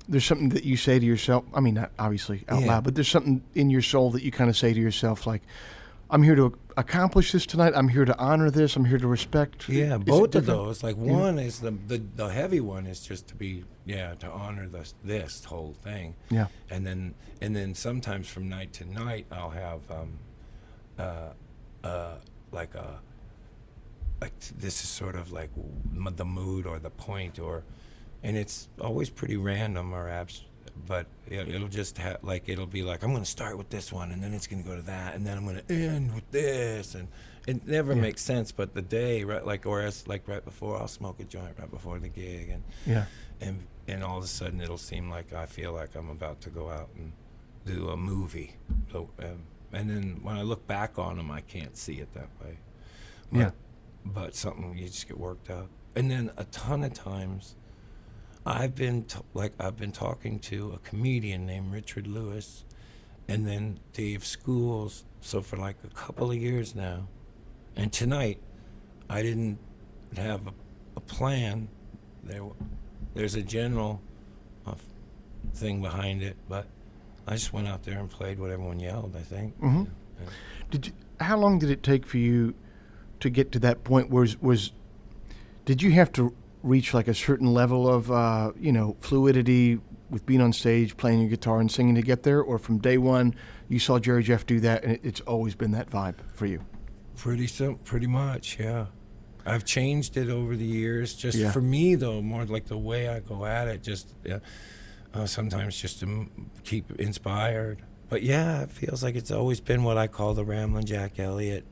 There's something that you say to yourself. I mean, not obviously out loud, but there's something in your soul that you kind of say to yourself, like, "I'm here to accomplish this tonight. I'm here to honor this. I'm here to respect." Yeah, both of those. Like one is the heavy one is just to be to honor this whole thing. Yeah, and then sometimes from night to night I'll have like this is sort of like the mood or the point, and it's always pretty random or but it'll just it'll be like, I'm going to start with this one, and then it's going to go to that, and then I'm going to end with this, and it never makes sense. But the day, right, right before, I'll smoke a joint right before the gig, and all of a sudden it'll seem like I feel like I'm about to go out and do a movie. So, and then when I look back on them, I can't see it that way. But something, you just get worked up. And then a ton of times, I've been talking to a comedian named Richard Lewis, and then Dave Schools. So for like a couple of years now, and tonight, I didn't have a plan. There's a general thing behind it, but I just went out there and played what everyone yelled, I think. Mm-hmm. Yeah. How long did it take for you to get to that point? Did you have to reach like a certain level of fluidity with being on stage, playing your guitar and singing to get there, or from day one you saw Jerry Jeff do that and it's always been that vibe for you? Pretty much, yeah. I've changed it over the years. Just Yeah. for me, though, more like the way I go at it. Just sometimes just to keep inspired. But yeah, it feels like it's always been what I call the Ramblin' Jack Elliott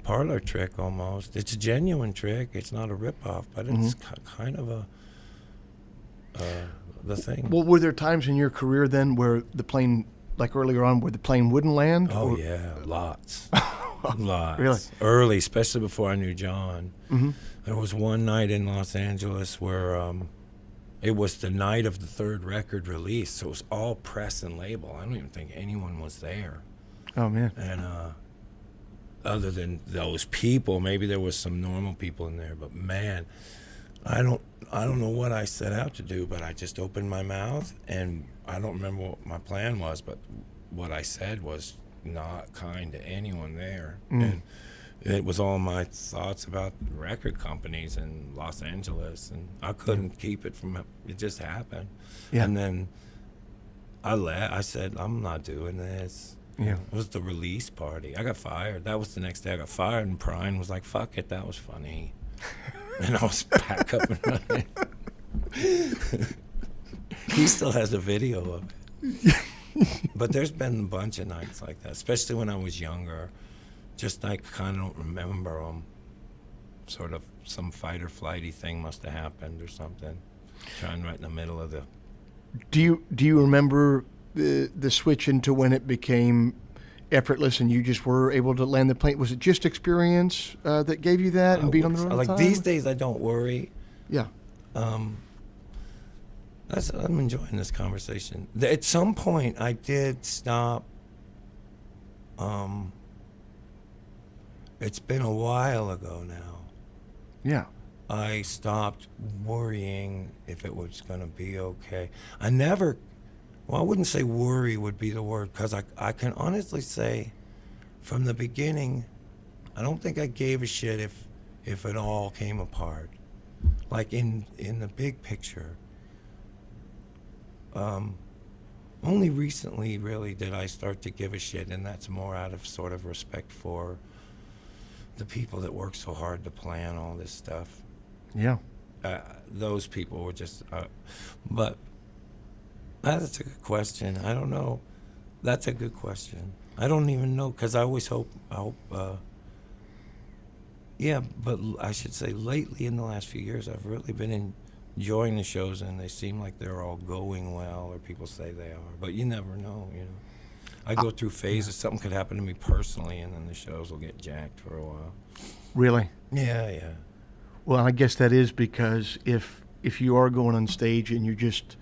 parlor trick almost. It's a genuine trick. It's not a ripoff, but it's kind of the thing. Well, were there times in your career then where the plane, like earlier on, where the plane wouldn't land? Oh, yeah, lots. Lots. Really? Early, especially before I knew John. Mm-hmm. There was one night in Los Angeles where it was the night of the third record release, so it was all press and label. I don't even think anyone was there. Oh, man. And other than those people, maybe there was some normal people in there, but man, I don't know what I set out to do, but I just opened my mouth, and I don't remember what my plan was, but what I said was not kind to anyone there. And it was all my thoughts about record companies in Los Angeles, and I couldn't keep it from it. Just happened. Yeah. And then I said, I'm not doing this. Yeah. It was the release party. I got fired. That was the next day I got fired, and Prine was like, fuck it, that was funny. And I was back up and running. He still has a video of it. But there's been a bunch of nights like that, especially when I was younger. Just I kind of don't remember them. Sort of some fight or flighty thing must have happened or something. Trying right in the middle of the... Do you remember the switch into when it became effortless and you just were able to land the plane? Was it just experience that gave you that and being on the road all the like time? these days, I don't worry. Yeah. I'm enjoying this conversation. At some point, I did stop. It's been a while ago now. Yeah. I stopped worrying if it was going to be okay. I wouldn't say worry would be the word, because I can honestly say from the beginning, I don't think I gave a shit if it all came apart. Like in the big picture. Only recently, really, did I start to give a shit, and that's more out of sort of respect for the people that work so hard to plan all this stuff. Yeah. Those people were just... but that's a good question. I don't know. That's a good question. I don't even know, because I always hope... yeah, but I should say lately, in the last few years, I've really been enjoying the shows, and they seem like they're all going well, or people say they are, but you never know, you know. I go through phases. Something could happen to me personally, and then the shows will get jacked for a while. Really? Yeah. Well, I guess that is because if you are going on stage and you're just...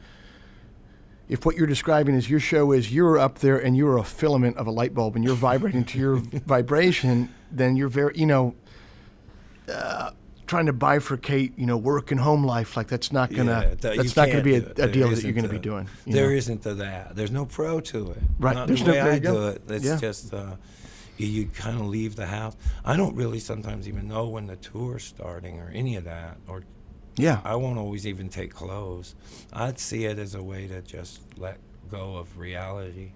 If what you're describing is your show is you're up there and you're a filament of a light bulb and you're vibrating to your vibration, then you're very, trying to bifurcate, work and home life, like that's not gonna be a deal that you're gonna be doing. There isn't that. There's no pro to it. Right. Not There's the no way there I you do go. it. It's just you kind of leave the house. I don't really sometimes even know when the tour's starting or any of that. Or I won't always even take clothes. I'd see it as a way to just let go of reality,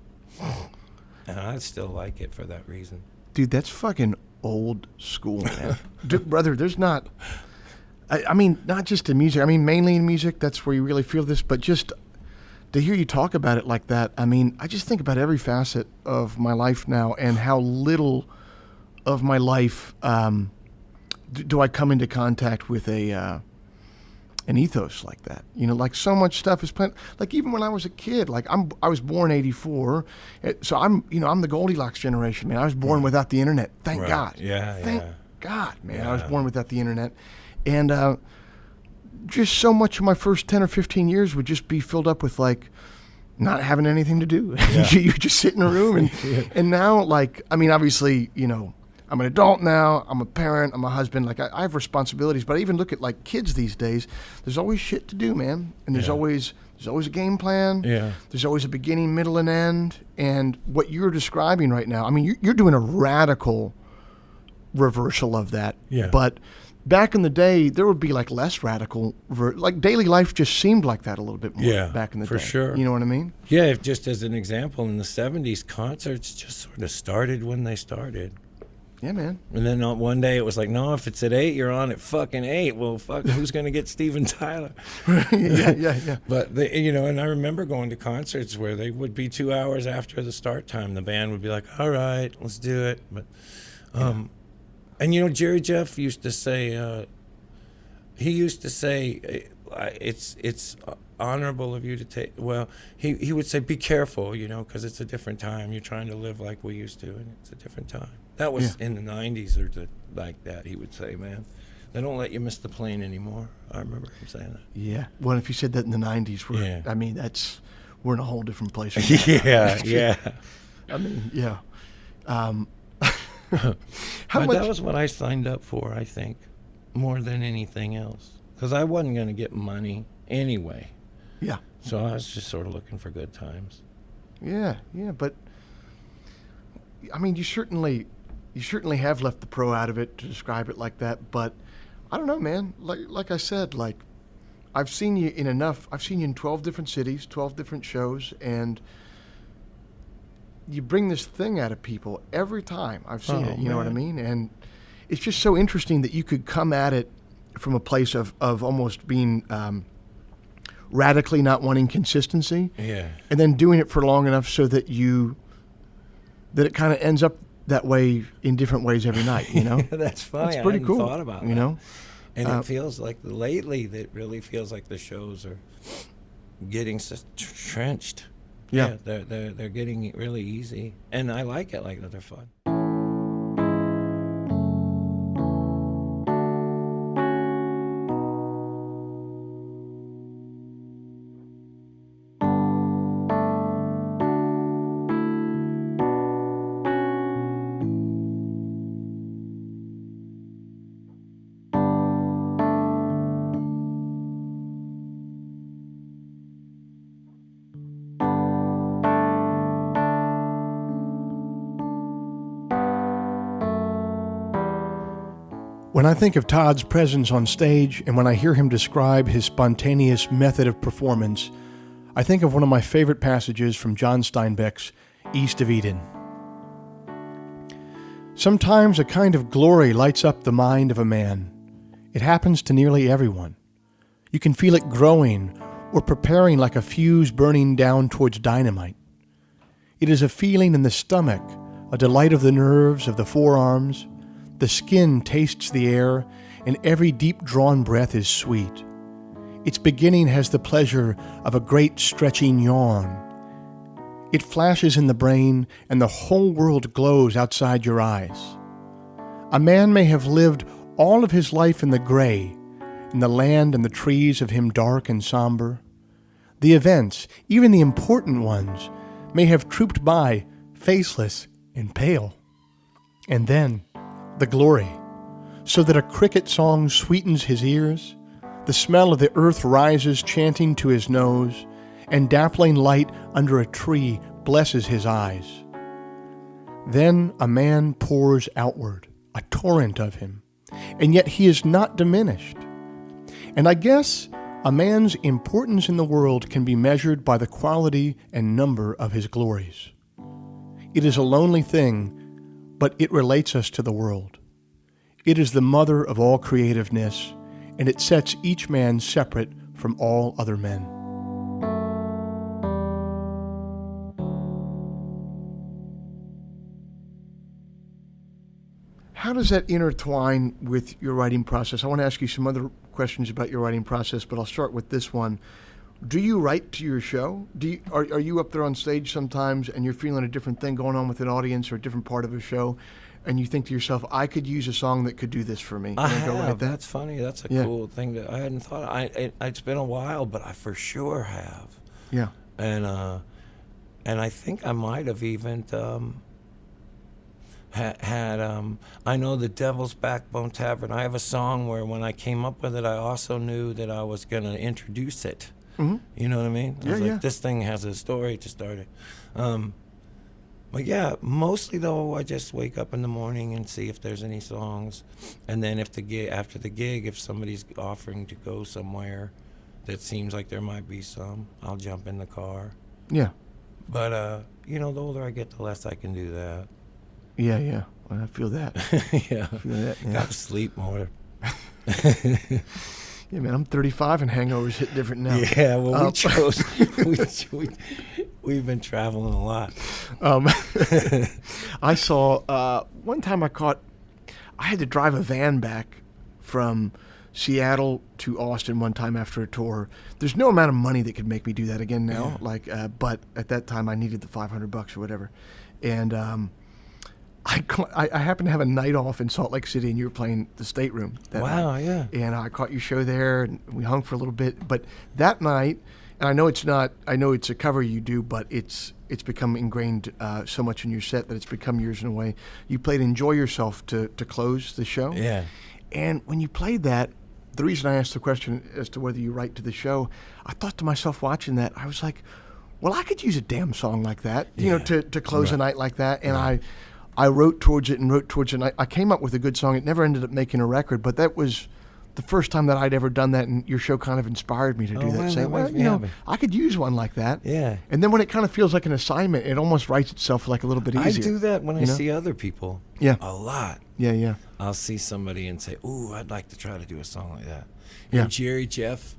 and I still like it for that reason. Dude, that's fucking old school, man. Brother, there's not... I mean, not just in music. I mean, mainly in music, that's where you really feel this, but just to hear you talk about it like that, I mean, I just think about every facet of my life now and how little of my life do I come into contact with an ethos like that. Like so much stuff is planned. Like even when I was a kid, like I was born 1984, so I'm the Goldilocks generation, man. I was born without the internet. Thank God. Thank God, man. Yeah. I was born without the internet. And just so much of my first 10 or 15 years would just be filled up with like not having anything to do. You just sit in a room and now, like, I mean, obviously, I'm an adult now. I'm a parent. I'm a husband. Like I have responsibilities, but I even look at like kids these days. There's always shit to do, man, and there's always a game plan. Yeah. There's always a beginning, middle, and end. And what you're describing right now, I mean, you're doing a radical reversal of that. Yeah. But back in the day, there would be like less radical, like daily life just seemed like that a little bit more back in the day. For sure. You know what I mean? Yeah, just as an example, in the 70s, concerts just sort of started when they started. Yeah, man. And then on one day it was like, no, if it's at 8, you're on at fucking 8. Well, fuck, who's going to get Steven Tyler? yeah. But, and I remember going to concerts where they would be 2 hours after the start time. The band would be like, all right, let's do it. But, and, Jerry Jeff used to say, it's honorable of you to take, well, he would say, be careful, because it's a different time. You're trying to live like we used to, and it's a different time. That was in the 90s or like that, he would say, man. They don't let you miss the plane anymore. I remember him saying that. Yeah. Well, if you said that in the 90s, we're in a whole different place. Yeah. I mean, yeah. That was what I signed up for, I think, more than anything else. Because I wasn't going to get money anyway. Yeah. So I was just sort of looking for good times. Yeah, but, I mean, you certainly have left the pro out of it to describe it like that, but I don't know, man. Like I said, like, I've seen you in 12 different cities, 12 different shows, and you bring this thing out of people every time I've seen it, you know what I mean? And it's just so interesting that you could come at it from a place of almost being radically not wanting consistency. Yeah. And then doing it for long enough so that it kind of ends up that way in different ways every night, That's funny. That's pretty cool. I hadn't thought about that. And it feels like lately that really feels like the shows are getting trenched. Yeah. They're getting really easy. And I like it like that. They're fun. When I think of Todd's presence on stage and when I hear him describe his spontaneous method of performance, I think of one of my favorite passages from John Steinbeck's East of Eden. Sometimes a kind of glory lights up the mind of a man. It happens to nearly everyone. You can feel it growing or preparing like a fuse burning down towards dynamite. It is a feeling in the stomach, a delight of the nerves of the forearms. The skin tastes the air, and every deep-drawn breath is sweet. Its beginning has the pleasure of a great stretching yawn. It flashes in the brain, and the whole world glows outside your eyes. A man may have lived all of his life in the gray, in the land and the trees of him dark and somber. The events, even the important ones, may have trooped by, faceless and pale. And then the glory, so that a cricket song sweetens his ears, the smell of the earth rises chanting to his nose, and dappling light under a tree blesses his eyes. Then a man pours outward, a torrent of him, and yet he is not diminished. And I guess a man's importance in the world can be measured by the quality and number of his glories. It is a lonely thing, but it relates us to the world. It is the mother of all creativeness, and it sets each man separate from all other men. How does that intertwine with your writing process? I want to ask you some other questions about your writing process, but I'll start with this one. Do you write to your show? Are you up there on stage sometimes and you're feeling a different thing going on with an audience or a different part of a show, and you think to yourself, I could use a song that could do this for me? I have. That's funny. That's a cool thing that I hadn't thought of. It's been a while, but I for sure have. Yeah. And I think I might have even had I Know the Devil's Backbone Tavern. I have a song where when I came up with it, I also knew that I was going to introduce it. Mm-hmm. You know what I mean? I was Yeah. This thing has a story to start it. But yeah, mostly though, I just wake up in the morning and see if there's any songs, and then if after the gig, if somebody's offering to go somewhere that seems like there might be some, I'll jump in the car. Yeah. But the older I get, the less I can do that. Yeah. Well, I feel that. Yeah, I feel that. Yeah. Gotta sleep more. Yeah, man, I'm 35 and hangovers hit different now. Yeah, well, we've been traveling a lot. I saw one time I had to drive a van back from Seattle to Austin one time after a tour. There's no amount of money that could make me do that again now. Yeah. But at that time I needed the $500 or whatever, and I happened to have a night off in Salt Lake City, and you were playing the Stateroom that night. Yeah. And I caught your show there, and we hung for a little bit. But that night, and I know it's a cover you do, but it's become ingrained so much in your set that it's become yours in a way. You played Enjoy Yourself to close the show. Yeah. And when you played that, the reason I asked the question as to whether you write to the show, I thought to myself watching that, I was like, well, I could use a damn song like that, to close a night like that. And I wrote towards it. And I came up with a good song. It never ended up making a record, but that was the first time that I'd ever done that, and your show kind of inspired me to do that. Say, well, I could use one like that. Yeah. And then when it kind of feels like an assignment, it almost writes itself like a little bit easier. I do that when I see other people. Yeah. A lot. Yeah. I'll see somebody and say, ooh, I'd like to try to do a song like that. Yeah. And Jerry Jeff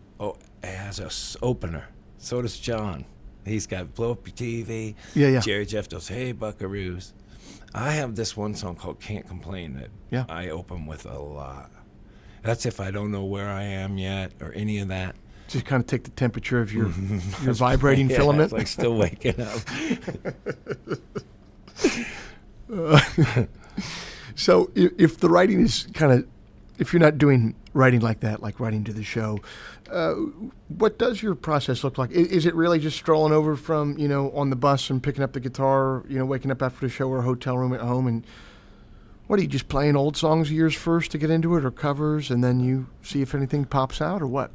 has a opener. So does John. He's got Blow Up Your TV. Yeah. Jerry Jeff does Hey Buckaroos. I have this one song called Can't Complain that I open with a lot. That's if I don't know where I am yet or any of that. Just kind of take the temperature of your vibrating filament. It's like still waking up. So if the writing is if you're not doing writing like that, like writing to the show, what does your process look like? Is it really just strolling over from, on the bus and picking up the guitar, waking up after the show or a hotel room at home, and what are you just playing old songs of yours first to get into it, or covers, and then you see if anything pops out, or what?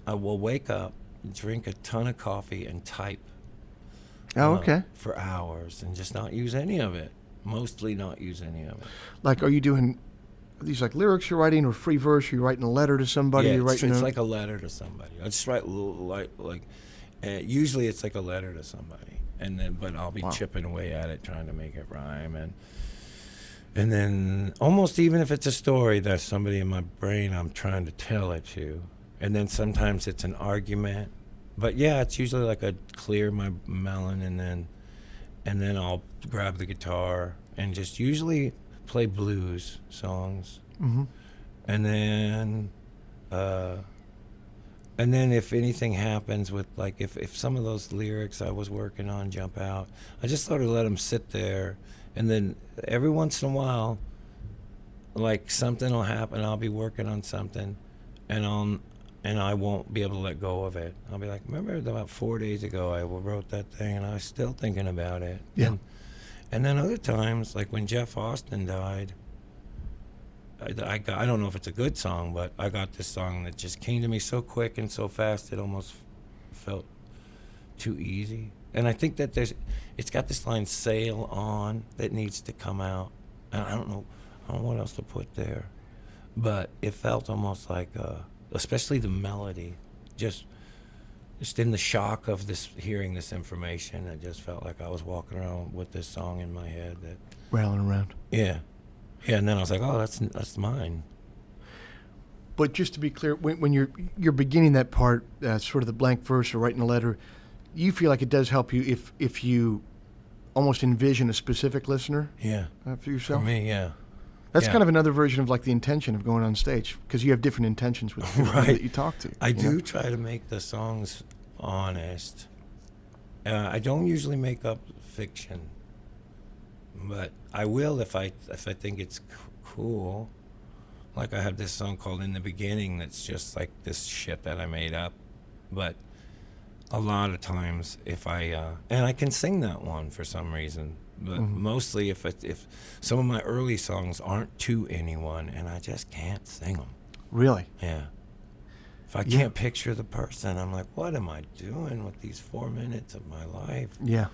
I will wake up, drink a ton of coffee, and type. Oh, okay. For hours and just not use any of it. Mostly not use any of it. Like, are you doing these like lyrics you're writing, or free verse? Are you writing a letter to somebody? Yeah, it's like a letter to somebody. I just write usually it's like a letter to somebody, but I'll be chipping away at it, trying to make it rhyme, and then almost even if it's a story that's somebody in my brain I'm trying to tell it to, and then sometimes it's an argument, but yeah, it's usually like a clear my melon, and then I'll grab the guitar and just usually play blues songs. Mm-hmm. And then if anything happens with, like, if some of those lyrics I was working on jump out, I just sort of let them sit there, and then every once in a while, like, something will happen, I'll be working on something, and I won't be able to let go of it. I'll be like, remember about 4 days ago I wrote that thing, and I was still thinking about it. Yeah. And then other times, like when Jeff Austin died, I don't know if it's a good song, but I got this song that just came to me so quick and so fast it almost felt too easy. And I think that it's got this line, "Sail On," that needs to come out. And I don't know what else to put there, but it felt almost like, especially the melody, just in the shock of hearing this information, it just felt like I was walking around with this song in my head that rattling around. Yeah, and then I was like, oh, that's mine. But just to be clear, when you're beginning that part, sort of the blank verse or writing a letter, you feel like it does help you if you almost envision a specific listener. Yeah. For yourself. For me, yeah. That's kind of another version of like the intention of going on stage, because you have different intentions with the people that you talk to. I do try to make the songs honest. I don't usually make up fiction, but I will if I think it's cool. Like I have this song called "In the Beginning" that's just like this shit that I made up, but a lot of times if and I can sing that one for some reason, But mostly if some of my early songs aren't to anyone and I just can't sing them. Really? Yeah. If I can't picture the person, I'm like, what am I doing with these 4 minutes of my life? Yeah.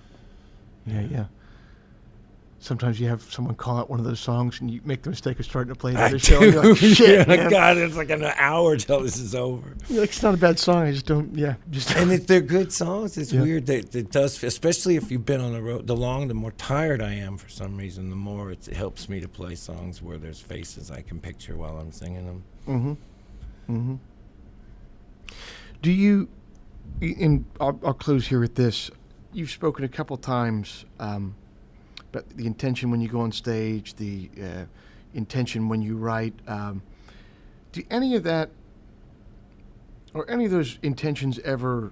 Sometimes you have someone call out one of those songs and you make the mistake of starting to play the other show. And you're like, shit, man. God, it's like an hour till this is over. You're like, it's not a bad song. I just don't, And if they're good songs, it's weird that it does, especially if you've been on the road. The more tired I am for some reason, the more it helps me to play songs where there's faces I can picture while I'm singing them. Do you, and I'll close here with this. You've spoken a couple times about the intention when you go on stage, the intention when you write. Do any of that, or any of those intentions ever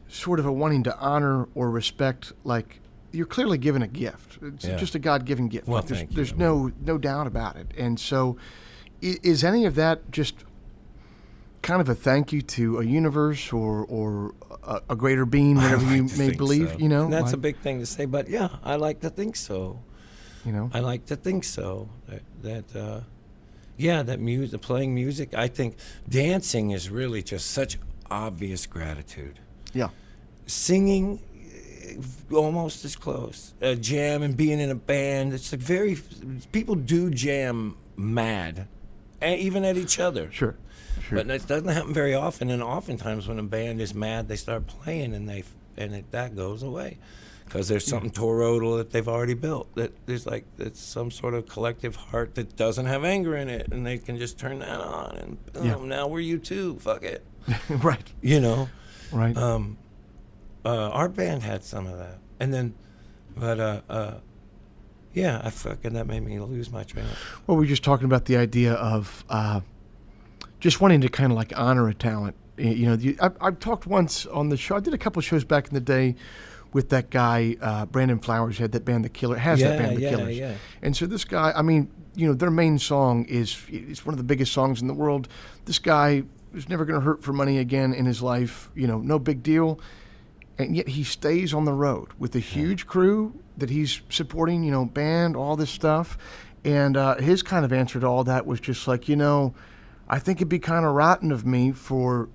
sort of a wanting to honor or respect, like you're clearly given a gift. It's just a God-given gift. Well, like there's no doubt about it. And so is any of that just kind of a thank you to a universe or a greater being, whatever you may believe, so. you know? And that's a big thing to say, but yeah, I like to think so. You know? I like to think so. That music, playing music, I think dancing is really just such obvious gratitude. Yeah. Singing, almost as close. Jam and being in a band, it's like people do jam mad, even at each other. Sure. But it doesn't happen very often, and oftentimes when a band is mad, they start playing, and that goes away, because there's something toroidal that they've already built. That there's it's some sort of collective heart that doesn't have anger in it, and they can just turn that on, and now we're you too. Fuck it, right? You know, right? Our band had some of that, and then, but I fucking that made me lose my train. Well, we're just talking about the idea of. Just wanting to kind of like honor a talent. You know, I've talked once on the show. I did a couple of shows back in the day with that guy, Brandon Flowers, who had that band, The Killers. That band, The Killers. Yeah. And so this guy, I mean, you know, their main song is one of the biggest songs in the world. This guy was never going to hurt for money again in his life. You know, no big deal. And yet he stays on the road with a huge crew that he's supporting, you know, band, all this stuff. And his kind of answer to all that was just like, you know, I think it'd be kind of rotten of me for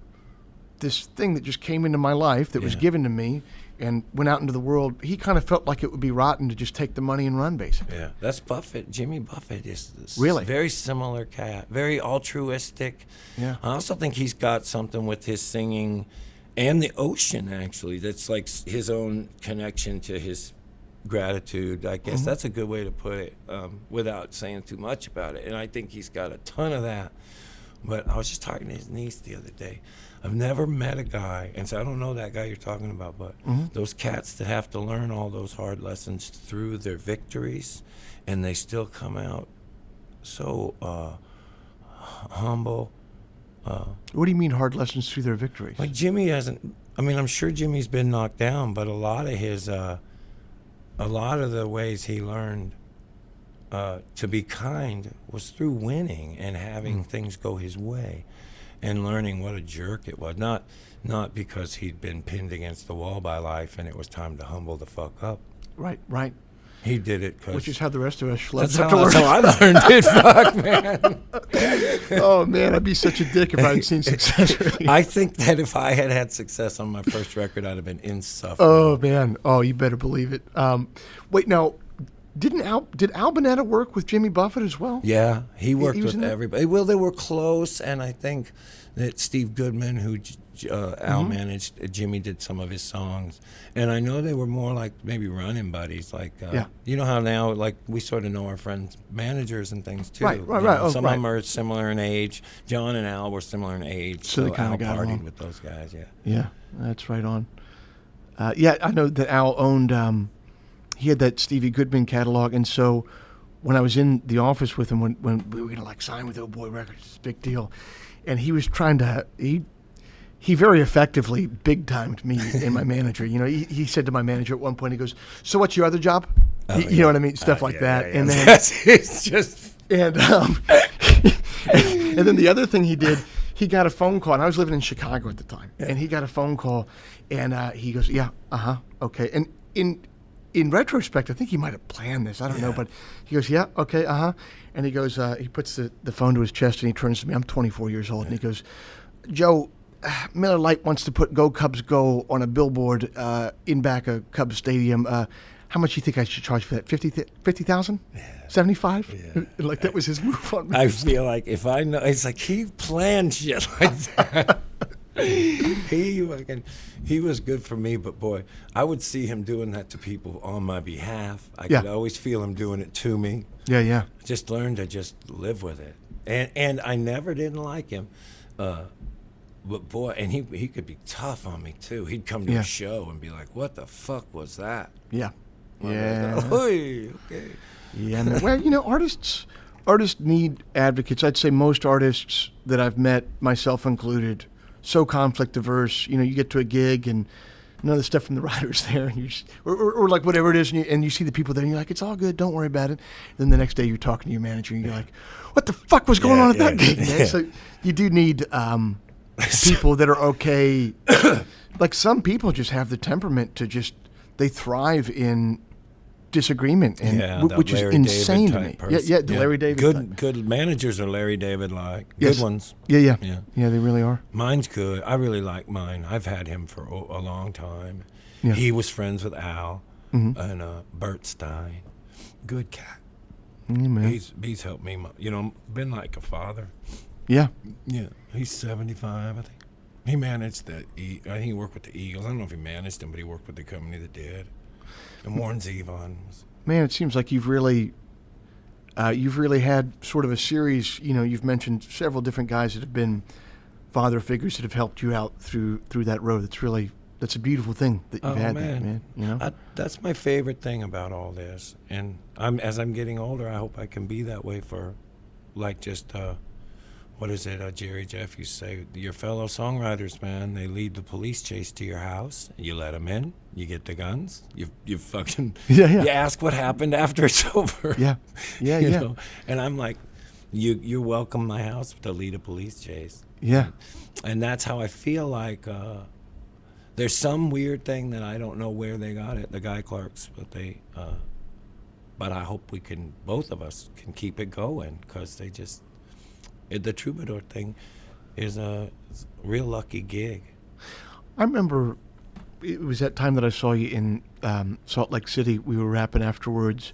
this thing that just came into my life that was given to me and went out into the world. He kind of felt like it would be rotten to just take the money and run, basically. Yeah, that's Buffett. Jimmy Buffett is really very similar cat, very altruistic. Yeah. I also think he's got something with his singing and the ocean, actually, that's like his own connection to his gratitude. I guess that's a good way to put it without saying too much about it. And I think he's got a ton of that. But I was just talking to his niece the other day. I've never met a guy, and so I don't know that guy you're talking about, but those cats that have to learn all those hard lessons through their victories, and they still come out so humble. What do you mean hard lessons through their victories? Like Jimmy hasn't, I mean, I'm sure Jimmy's been knocked down, but a lot of the ways he learned to be kind was through winning and having things go his way and learning what a jerk it was. Not because he'd been pinned against the wall by life and it was time to humble the fuck up. Right. He did it because... Which is how the rest of us schlepped. That's how I learned it. Fuck, man. Oh, man, I'd be such a dick if I had seen success. Really. I think that if I had had success on my first record, I'd have been insufferable. Oh, man. Oh, you better believe it. Wait, now... Did Al Bonetta work with Jimmy Buffett as well? Yeah, he worked with everybody. Well, they were close, and I think that Steve Goodman, who Al managed, Jimmy did some of his songs. And I know they were more like maybe running buddies. Like, you know how now, like, we sort of know our friends' managers and things, too. Right. Some of them are similar in age. John and Al were similar in age, so Al partied with those guys, Yeah, that's right on. I know that Al owned... he had that Stevie Goodman catalog, and so when I was in the office with him, when we were going to like sign with Old Boy Records, it's a big deal, and he was trying to, he very effectively big-timed me and my manager. You know, he said to my manager at one point, he goes, "So what's your other job?" You know what I mean? Stuff like that. And then it's just... And, and then the other thing he did, he got a phone call, and I was living in Chicago at the time, and he got a phone call, and he goes, "Yeah, okay." And in retrospect, I think he might have planned this. I don't know, but he goes, yeah, okay, and he goes, he puts the phone to his chest and he turns to me. I'm 24 years old, and he goes, Joe, Miller Lite wants to put "Go Cubs Go" on a billboard in back of Cubs Stadium. How much do you think I should charge for that? 50,000? 75? Yeah. Like that was his move on me. I feel like if I know, it's like he planned shit like that. He was good for me, but boy, I would see him doing that to people on my behalf. I could always feel him doing it to me. Yeah. I just learned to just live with it, and I never didn't like him. But boy, and he could be tough on me too. He'd come to a show and be like, "What the fuck was that?" Yeah. Okay. Yeah, man. Well, artists need advocates. I'd say most artists that I've met, myself included, so conflict averse. You get to a gig and none of the stuff from the writers there, and or like whatever it is, and you see the people there, and you're like, it's all good, don't worry about it. Then the next day you're talking to your manager, and you're like, what the fuck was going on at that gig, man? Yeah. So you do need people that are okay. Like some people just have the temperament to they thrive in disagreement, and which is insane to me. Yeah, Larry David. Good managers are Larry David like. Good ones. Yeah, they really are. Mine's good. I really like mine. I've had him for a long time. Yeah. He was friends with Al and Bert Stein. Good cat. Man. He's helped me. Been like a father. Yeah. Yeah. He's 75, I think. He managed I think he worked with the Eagles. I don't know if he managed them, but he worked with the company that did. And Warren Zevon was. Man, it seems like you've really had sort of a series. You've mentioned several different guys that have been father figures that have helped you out through that road. That's a beautiful thing that you've had, man. That's my favorite thing about all this. And as I'm getting older, I hope I can be that way for, like, just what is it? Jerry Jeff used to say, your fellow songwriters, man, they lead the police chase to your house. You let them in. You get the guns. You fucking you ask what happened after it's over. Yeah. And I'm like, you're welcome in my house to lead a police chase. Yeah. And that's how I feel like there's some weird thing that I don't know where they got it, the Guy Clarks, but I hope both of us can keep it going, because the Troubadour thing is a real lucky gig. I remember it was that time that I saw you in Salt Lake City. We were rapping afterwards,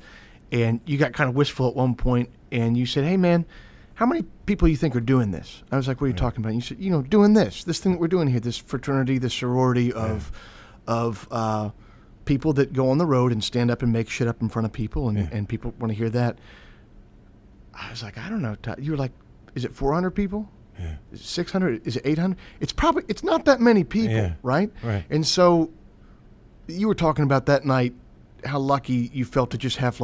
and you got kind of wistful at one point, and you said, hey, man, how many people you think are doing this? I was like, what are you talking about? And you said, doing this thing that we're doing here, this fraternity, this sorority of people that go on the road and stand up and make shit up in front of people, and people want to hear that. I was like, I don't know, Todd. You were like, is it 400 people? Yeah. Is it 600? Is it 800? It's not that many people, right? Right. And so you were talking about that night, how lucky you felt to just have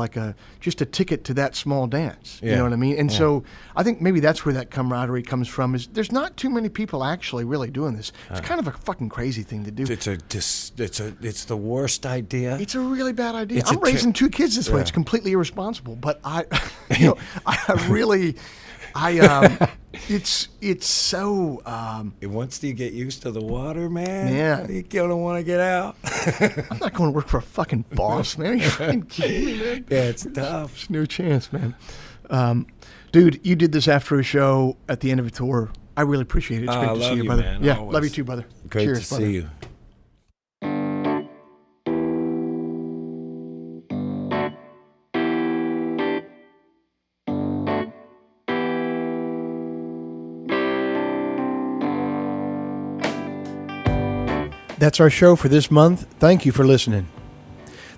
just a ticket to that small dance. Yeah. You know what I mean? And so I think maybe that's where that camaraderie comes from, is there's not too many people actually really doing this. It's kind of a fucking crazy thing to do. It's the worst idea. It's a really bad idea. I'm raising two kids this way. It's completely irresponsible, but it's so. Once you get used to the water, man, you don't want to get out. I'm not going to work for a fucking boss, man. Are you fucking kidding me, man? Yeah, it's tough. There's no chance, man. Dude, you did this after a show at the end of a tour. I really appreciate it. It's great to see you, brother. Man, yeah, always. Love you too, brother. Great Cheers, to brother. see you. That's our show for this month. Thank you for listening.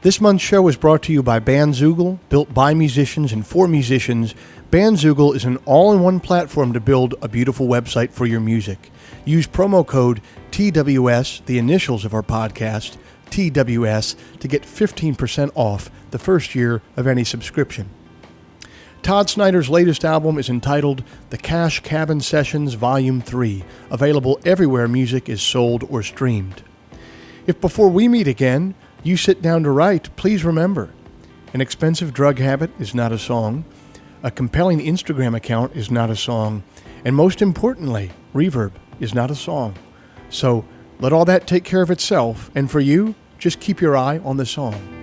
This month's show is brought to you by Bandzoogle, built by musicians and for musicians. Bandzoogle is an all-in-one platform to build a beautiful website for your music. Use promo code TWS, the initials of our podcast, TWS, to get 15% off the first year of any subscription. Todd Snider's latest album is entitled The Cash Cabin Sessions Volume 3, available everywhere music is sold or streamed. If before we meet again, you sit down to write, please remember, an expensive drug habit is not a song, a compelling Instagram account is not a song, and most importantly, reverb is not a song. So let all that take care of itself, and for you, just keep your eye on the song.